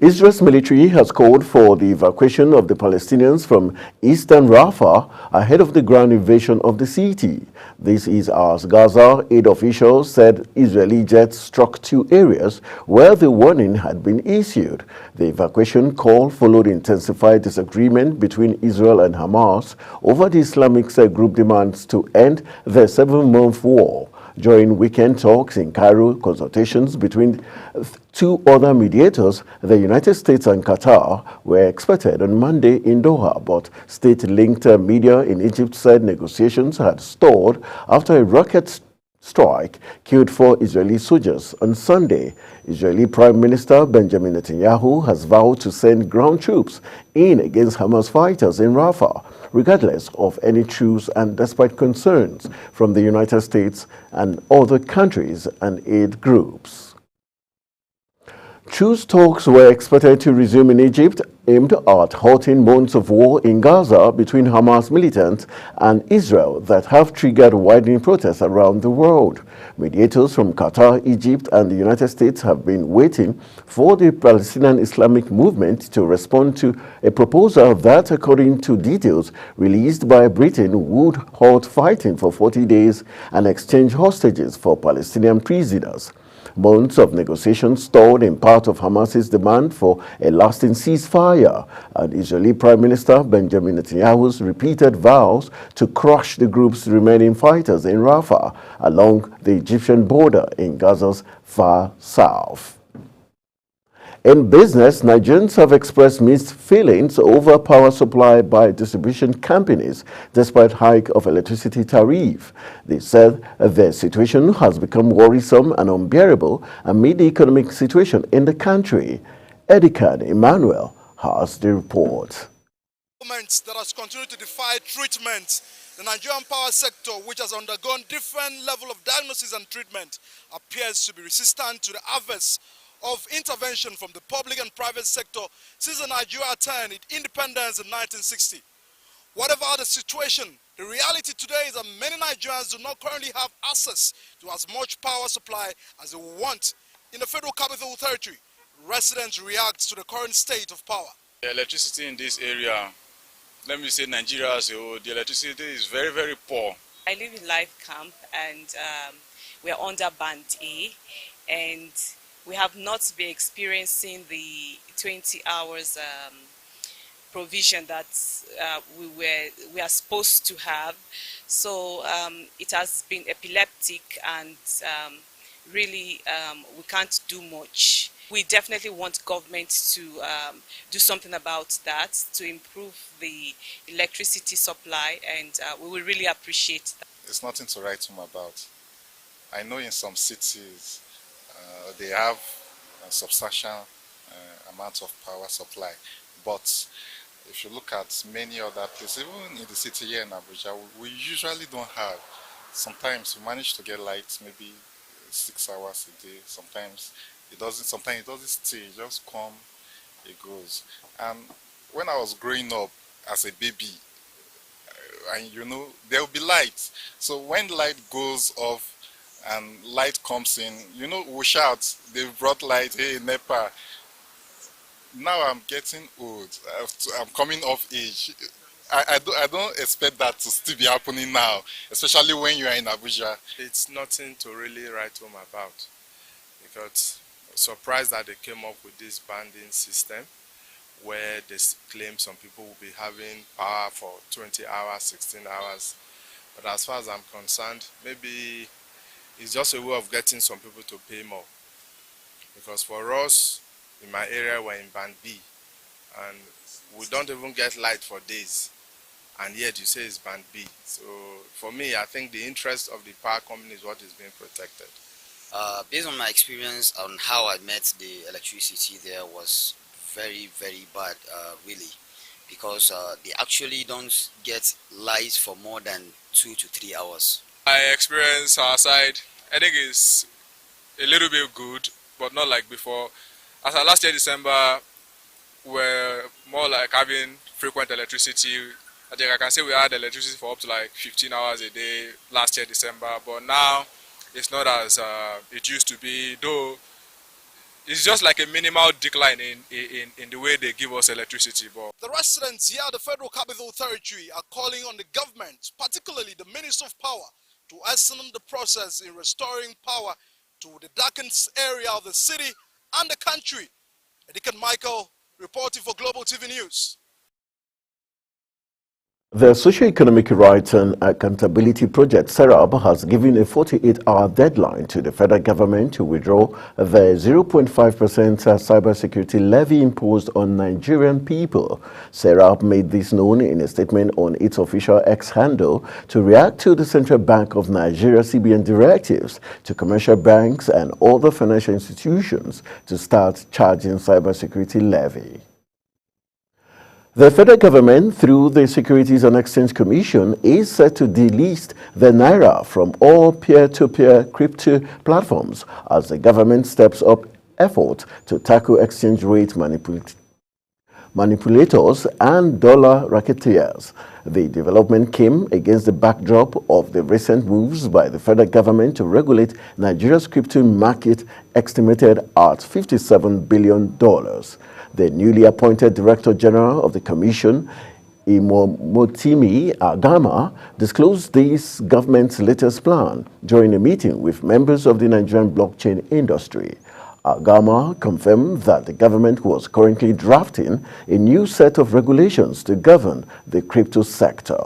Israel's military has called for the evacuation of the Palestinians from eastern Rafah ahead of the ground invasion of the city. This is as Gaza aid officials said Israeli jets struck 2 areas where the warning had been issued. The evacuation call followed intensified disagreement between Israel and Hamas over the Islamic State group demands to end the 7-month war. During weekend talks in Cairo, consultations between 2 other mediators, the United States and Qatar, were expected on Monday in Doha, but state-linked media in Egypt said negotiations had stalled after a rocket strike killed 4 Israeli soldiers on Sunday. Israeli Prime Minister Benjamin Netanyahu has vowed to send ground troops in against Hamas fighters in Rafah, regardless of any truce and despite concerns from the United States and other countries and aid groups. Truce talks were expected to resume in Egypt, aimed at halting months of war in Gaza between Hamas militants and Israel that have triggered widening protests around the world. Mediators from Qatar, Egypt, and the United States have been waiting for the Palestinian Islamic movement to respond to a proposal that, according to details released by Britain, would halt fighting for 40 days and exchange hostages for Palestinian prisoners. Months of negotiations stalled in part of Hamas's demand for a lasting ceasefire, and Israeli Prime Minister Benjamin Netanyahu's repeated vows to crush the group's remaining fighters in Rafah along the Egyptian border in Gaza's far south. In business, Nigerians have expressed mixed feelings over power supply by distribution companies despite hike of electricity tariff. They said the situation has become worrisome and unbearable amid the economic situation in the country. Edikan Emmanuel has the report. That has continued to defy treatment. The Nigerian power sector, which has undergone different level of diagnosis and treatment, appears to be resistant to the adverse of intervention from the public and private sector since the Nigeria attained its independence in 1960. Whatever the situation, the reality today is that many Nigerians do not currently have access to as much power supply as they want. In the Federal Capital Territory, residents react to the current state of power. The electricity in this area, let me say Nigeria as a whole, the electricity is very, very poor. I live in Life Camp and we are under Band A, and we have not been experiencing the 20 hours provision that we are supposed to have. So it has been epileptic, and really we can't do much. We definitely want government to do something about that, to improve the electricity supply, and we will really appreciate that. It's nothing to write home about. I know in some cities they have a substantial amount of power supply, but if you look at many other places, even in the city here in Abuja, we usually don't have. Sometimes we manage to get light maybe 6 hours a day. Sometimes it doesn't stay, it just come, it goes. And when I was growing up as a baby, and you know, there will be light. So when light goes off and light comes in, you know, we shout, they brought light, hey, NEPA. Now I'm getting old, I'm coming of age. I don't expect that to still be happening now, especially when you are in Abuja. It's nothing to really write home about, because I'm surprised that they came up with this banding system where they claim some people will be having power for 20 hours, 16 hours. But as far as I'm concerned, maybe it's just a way of getting some people to pay more. Because for us, in my area, we're in Band B, and we don't even get light for days, and yet you say it's Band B. So for me, I think the interest of the power company is what is being protected. Based on my experience on how I met the electricity there was very, very bad, really, because they actually don't get light for more than 2 to 3 hours. My experience our side, I think it's a little bit good, but not like before. As of last year December, we're more like having frequent electricity. I think I can say we had electricity for up to like 15 hours a day last year December, but now it's not as it used to be, though it's just like a minimal decline in the way they give us electricity. But the residents here at the Federal Capital Territory are calling on the government, particularly the Minister of Power, to hasten the process in restoring power to the darkened area of the city and the country. Edikan Michael reporting for Global TV News. The Socio-Economic Rights and Accountability Project, SERAP, has given a 48-hour deadline to the federal government to withdraw the 0.5% cybersecurity levy imposed on Nigerian people. SERAP made this known in a statement on its official X handle to react to the Central Bank of Nigeria CBN directives to commercial banks and other financial institutions to start charging cybersecurity levy. The federal government, through the Securities and Exchange Commission, is set to delist the Naira from all peer-to-peer crypto platforms as the government steps up effort to tackle exchange rate manipulators and dollar racketeers. The development came against the backdrop of the recent moves by the federal government to regulate Nigeria's crypto market, estimated at $57 billion. The newly appointed Director General of the Commission, Imomotimi Agama, disclosed this government's latest plan during a meeting with members of the Nigerian blockchain industry. Agama confirmed that the government was currently drafting a new set of regulations to govern the crypto sector.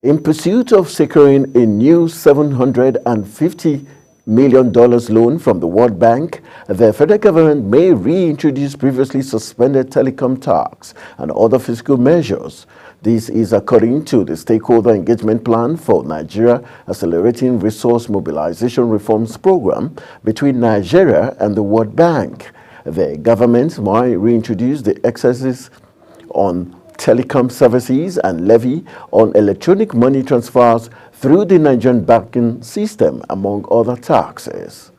In pursuit of securing a new $750 million loan from the World Bank, the federal government may reintroduce previously suspended telecom tax and other fiscal measures. This is according to the Stakeholder Engagement Plan for Nigeria Accelerating Resource Mobilization Reforms Program between Nigeria and the World Bank. The government might reintroduce the excesses on telecom services and levy on electronic money transfers through the Nigerian banking system, among other taxes.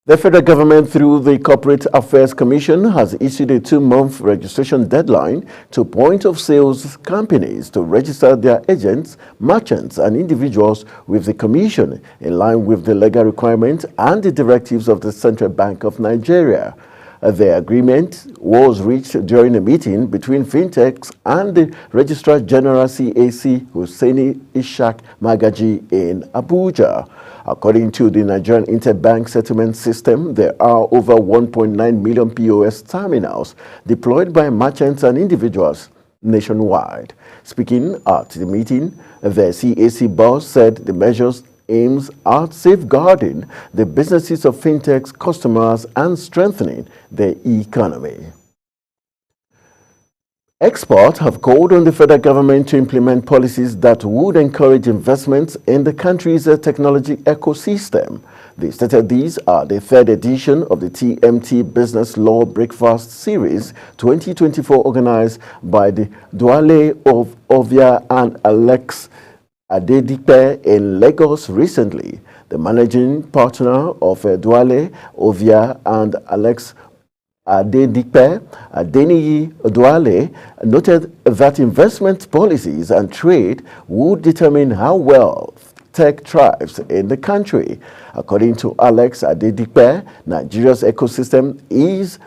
The federal government, through the Corporate Affairs Commission, has issued a 2-month registration deadline to point-of-sales companies to register their agents, merchants, and individuals with the Commission in line with the legal requirements and the directives of the Central Bank of Nigeria. The agreement was reached during a meeting between fintechs and the Registrar General CAC Hussaini Ishaq Magaji in Abuja. According to the Nigerian Interbank Settlement System, there are over 1.9 million POS terminals deployed by merchants and individuals nationwide. Speaking at the meeting, the CAC boss said the measures aims at safeguarding the businesses of fintech's customers and strengthening the economy. Experts have called on the federal government to implement policies that would encourage investments in the country's technology ecosystem. They stated these are the 3rd edition of the TMT Business Law Breakfast Series 2024 organized by the Duale of Ovia and Alex Adedipe in Lagos recently. The managing partner of Duale, Ovia and Alex Adedipe, Adeniyi Duale, noted that investment policies and trade would determine how well tech thrives in the country. According to Alex Adedipe, Nigeria's ecosystem is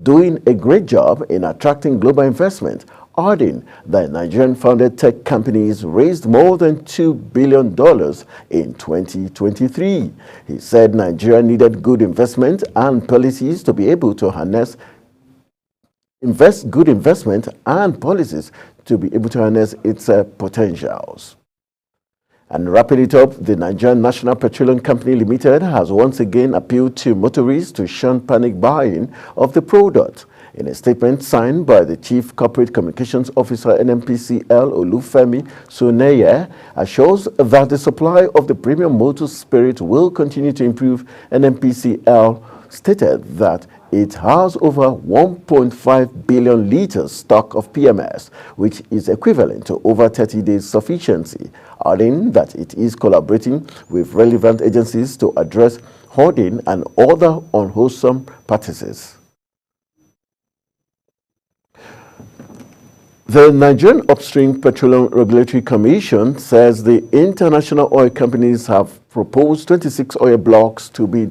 doing a great job in attracting global investment, adding that Nigerian-founded tech companies raised more than $2 billion in 2023. He said Nigeria needed good investment and policies to be able to harness good investment and policies to be able to harness its potentials. And wrapping it up, the Nigerian National Petroleum Company Limited has once again appealed to motorists to shun panic buying of the product. In a statement signed by the Chief Corporate Communications Officer NNPCL Olufemi Soneye, assures that the supply of the premium motor spirit will continue to improve NNPCL stated that it has over 1.5 billion liters stock of PMS, which is equivalent to over 30 days sufficiency, adding that it is collaborating with relevant agencies to address hoarding and other unwholesome practices. The Nigerian Upstream Petroleum Regulatory Commission says the international oil companies have proposed 26 oil blocks to be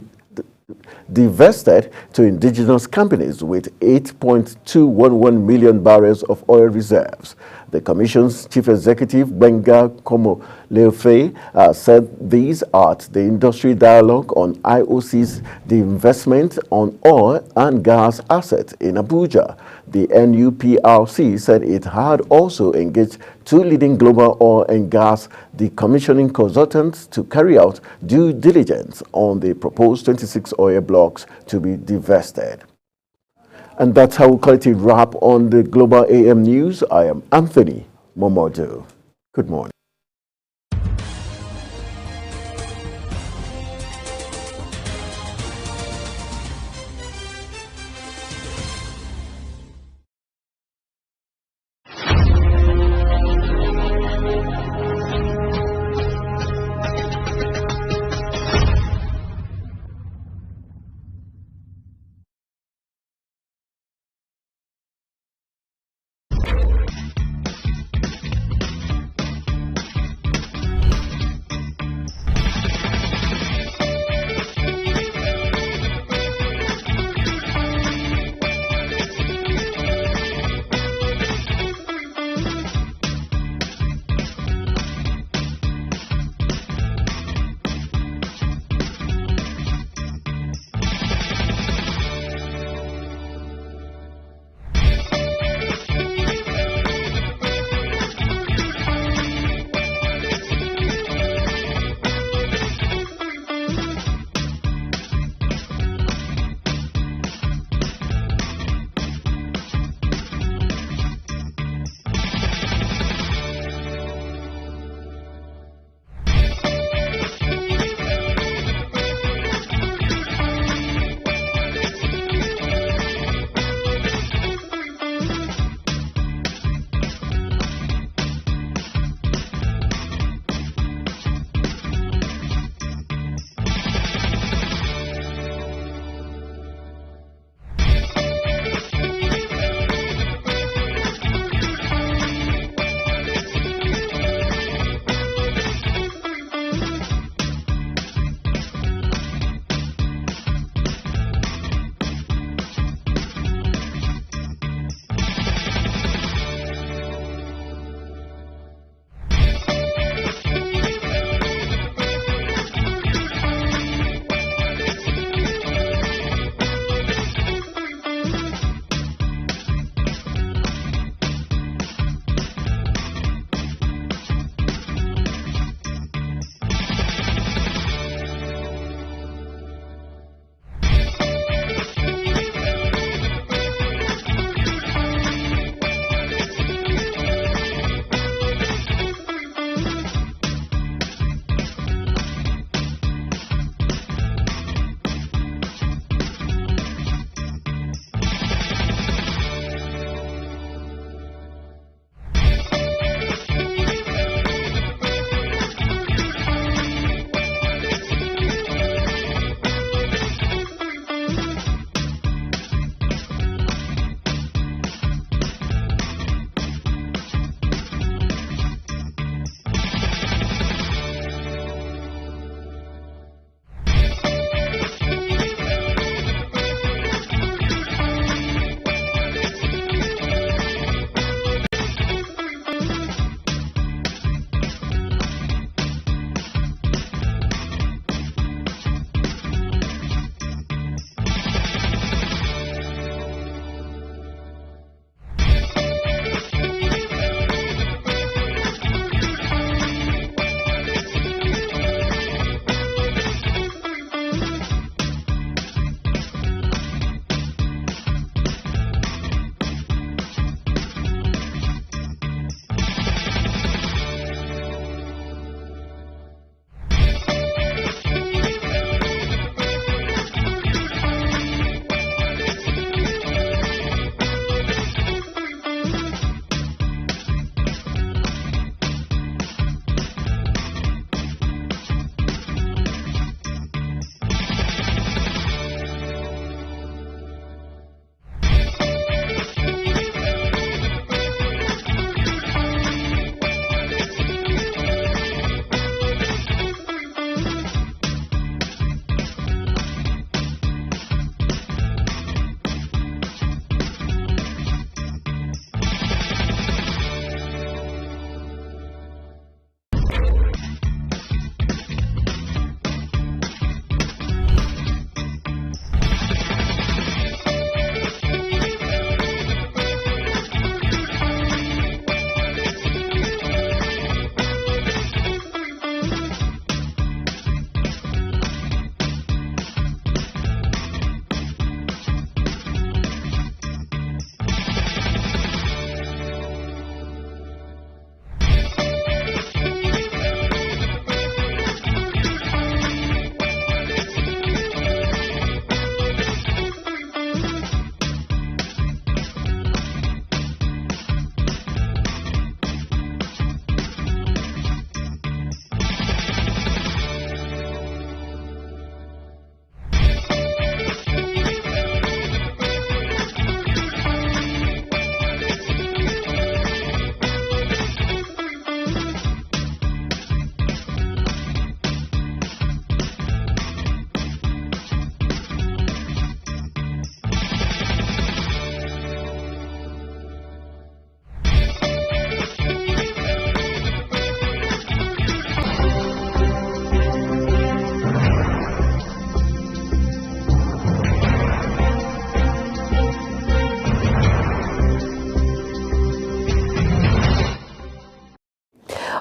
divested to indigenous companies with 8.211 million barrels of oil reserves. The Commission's Chief Executive, Benga Komolefe, said these at the industry dialogue on IOC's divestment on oil and gas assets in Abuja. The NUPRC said it had also engaged 2 leading global oil and gas decommissioning consultants to carry out due diligence on the proposed 26 oil blocks to be divested. And that's how we call it a wrap on the Global AM News. I am Anthony Momodu. Good morning.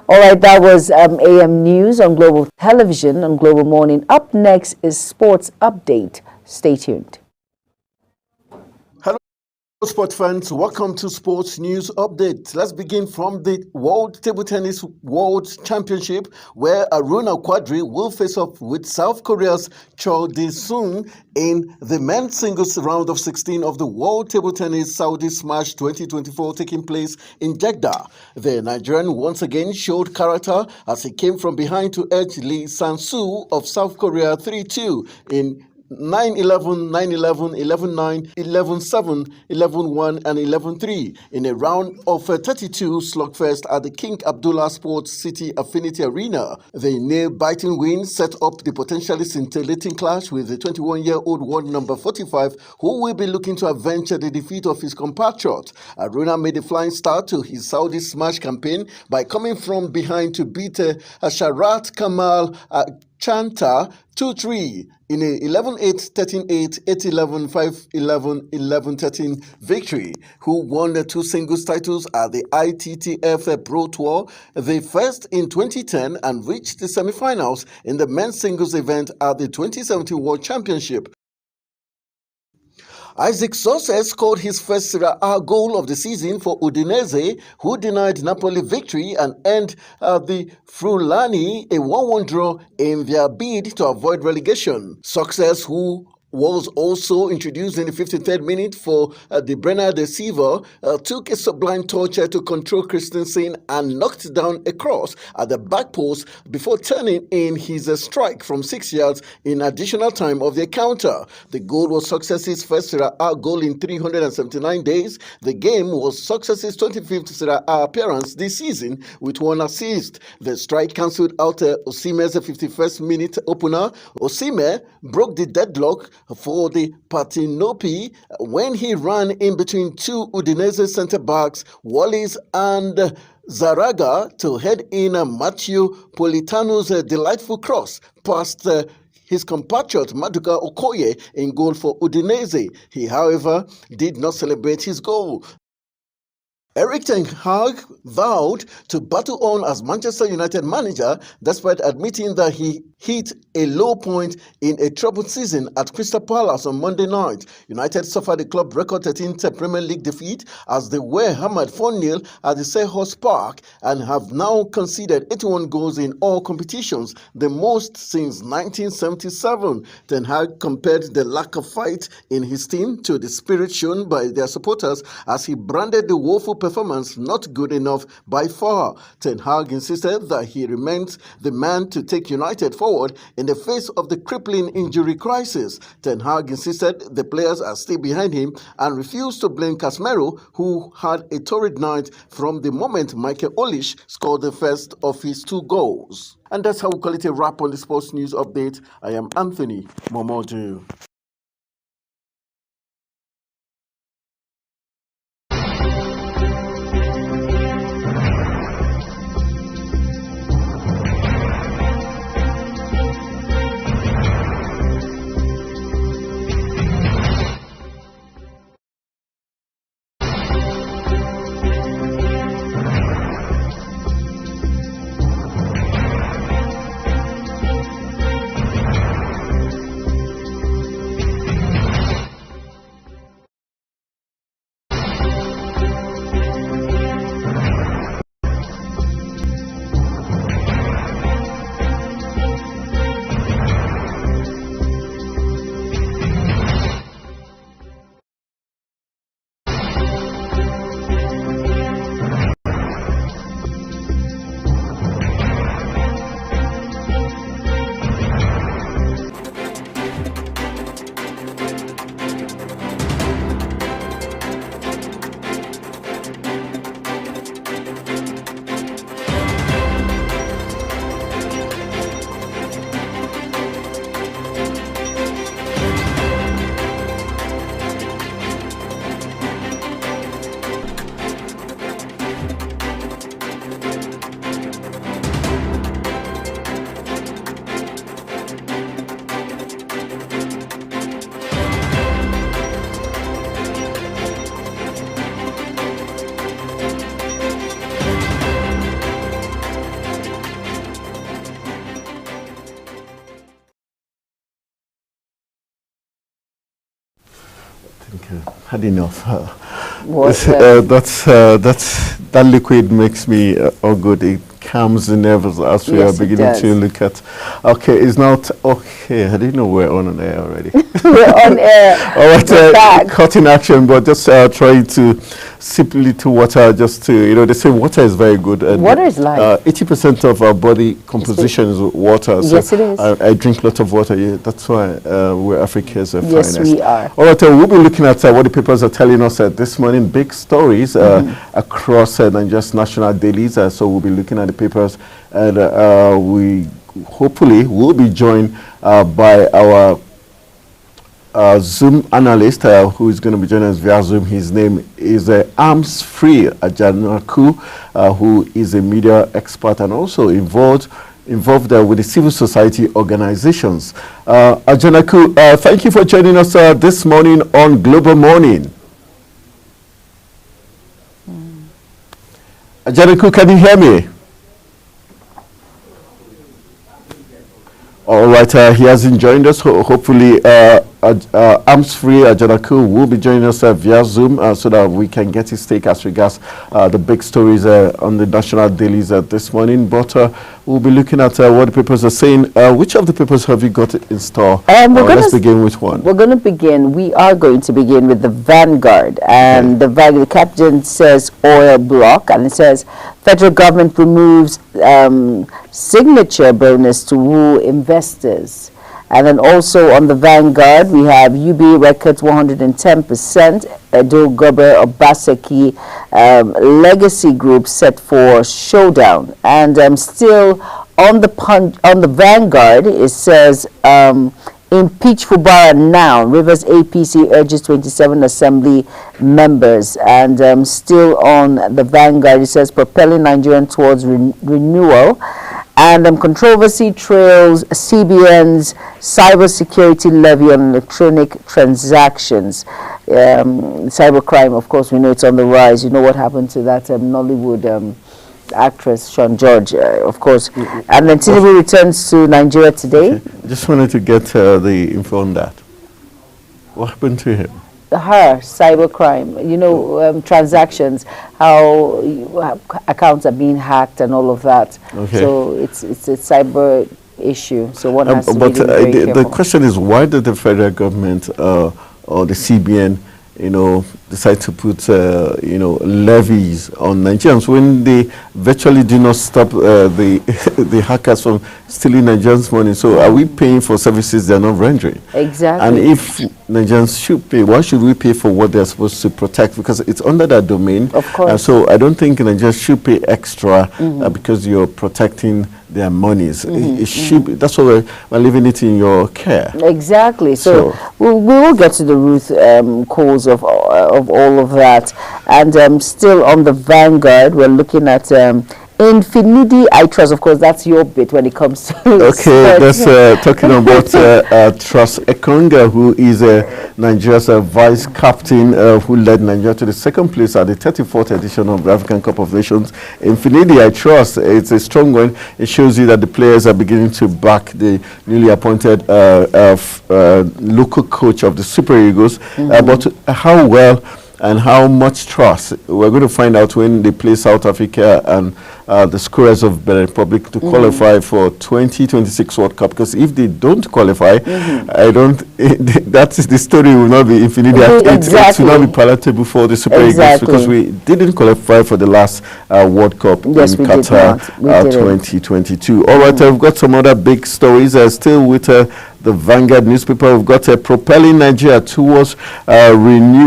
All right, that was AM News on Global Television, on Global Morning. Up next is Sports Update. Stay tuned. Hello, sports fans. Welcome to Sports News Update. Let's begin from the World Table Tennis World Championship, where Aruna Quadri will face off with South Korea's Choi Dae-sung in the men's singles round of 16 of the World Table Tennis Saudi Smash 2024 taking place in Jeddah. The Nigerian once again showed character as he came from behind to edge Lee Sang-soo of South Korea 3-2 in 9-11, 9-11, 11-9, 11-7, 11-1, and 11-3 in a round of 32 slugfest at the King Abdullah Sports City Affinity Arena. The nail-biting win set up the potentially scintillating clash with the 21-year-old world number 45, who will be looking to avenge the defeat of his compatriot. Aruna made a flying start to his Saudi Smash campaign by coming from behind to beat Sharat Kamal Chanta 2-3 in a 11-8, 13-8, 8-11, 5-11, 11-13 victory, who won the two singles titles at the ITTF Pro Tour, the first in 2010, and reached the semifinals in the men's singles event at the 2017 World Championship. Isaac Success scored his first Serie A goal of the season for Udinese, who denied Napoli victory and earned the Friulani a 1-1 draw in their bid to avoid relegation. Success, who was also introduced in the 53rd minute for the Brenner de Silva, took a sublime torture to control Christensen and knocked down a cross at the back post before turning in his strike from 6 yards in additional time of the counter. The goal was Success's first Serie A goal in 379 days. The game was Success's 25th Serie A appearance this season with 1 assist. The strike cancelled out Osimhen's 51st minute opener. Osimhen broke the deadlock for the Partenope when he ran in between two Udinese centre-backs, Wallis and Zaraga, to head in Matteo Politano's delightful cross past his compatriot Maduka Okoye in goal for Udinese. He, however, did not celebrate his goal. Erik ten Hag vowed to battle on as Manchester United manager despite admitting that he hit a low point in a troubled season at Crystal Palace on Monday night. United suffered a club record 13th Premier League defeat as they were hammered 4-0 at the Selhurst Park and have now conceded 81 goals in all competitions, the most since 1977. Ten Hag compared the lack of fight in his team to the spirit shown by their supporters as he branded the woeful performance not good enough by far. Ten Hag insisted that he remains the man to take United forward in the face of the crippling injury crisis. Ten Hag insisted the players are still behind him and refused to blame Casemiro, who had a torrid night from the moment Michael Olish scored the first of his 2 goals. And that's how we call it a wrap on the Sports News Update. I am Anthony Momodu. Okay, had enough. That liquid makes me all good. It calms the nerves as we are beginning to look at. Okay, it's not okay. I didn't know we're on air already. We're on air. All right, cutting action, but just trying to sip a little water. Just to they say water is very good. Water is life. 80% of our body composition is water. So yes, it is. I drink a lot of water. Yeah, that's why we're Africa's finest. Yes, we are. All right, we'll be looking at what the papers are telling us this morning. Big stories across Nigeria's national dailies. So we'll be looking at the papers, and we hopefully will be joined by our Zoom analyst who is going to be joining us via Zoom. His name is Arms Free Ajanaku, who is a media expert and also involved with the civil society organizations. Ajanaku, thank you for joining us this morning on Global Morning. Ajanaku, can you hear me? All right, he hasn't joined us. Hopefully, Arms Free Ajanaku will be joining us via Zoom so that we can get his take as regards the big stories on the national dailies this morning. But we'll be looking at what the papers are saying. Which of the papers have you got in store? Let's begin with one. We are going to begin with the Vanguard. And the caption says oil block. And it says federal government removes signature bonus to woo investors. And then also on the Vanguard, we have UB records 110%, Edo Gobe Obaseki legacy group set for showdown. And still on the Vanguard, it says impeach Fubara now. Rivers APC urges 27 assembly members. And still on the Vanguard, it says propelling Nigerian towards renewal. And controversy trails CBN's cybersecurity levy on electronic transactions. Cybercrime, of course, we know it's on the rise. You know what happened to that Nollywood actress, Sean George, of course. And then Tinubu returns to Nigeria today. Okay. Just wanted to get the info on that. What happened to him? Cybercrime, transactions, how accounts are being hacked and all of that. Okay. So it's a cyber issue. So one has to be very careful. The question is, why did the federal government or the CBN, decide to put, levies on Nigerians when they virtually do not stop the hackers from stealing Nigerians' money? So are we paying for services they are not rendering? Exactly. And if Nigerians should pay, why should we pay for what they are supposed to protect? Because it's under that domain. Of course. So I don't think Nigerians should pay extra because you're protecting their monies. It should be, that's why we're leaving it in your care. Exactly. So we will get to the root cause of all of that. And still on the Vanguard, we're looking at Infinity I Trust. Of course, that's your bit when it comes to okay, that's talking about Trust Ekonga, who is Nigeria's vice captain, who led Nigeria to the second place at the 34th edition of the African Cup of Nations. Infinity I Trust, it's a strong one. It shows you that the players are beginning to back the newly appointed local coach of the Super Eagles. But how well and how much trust, we're going to find out when they play South Africa and the Squares of Benin Republic to qualify for 2026 World Cup. Because if they don't qualify, the story will not be infinity. It will not be palatable for the Super Eagles because we didn't qualify for the last World Cup in Qatar 2022. All right, we've got some other big stories still with the Vanguard newspaper. We've got propelling Nigeria towards renewal.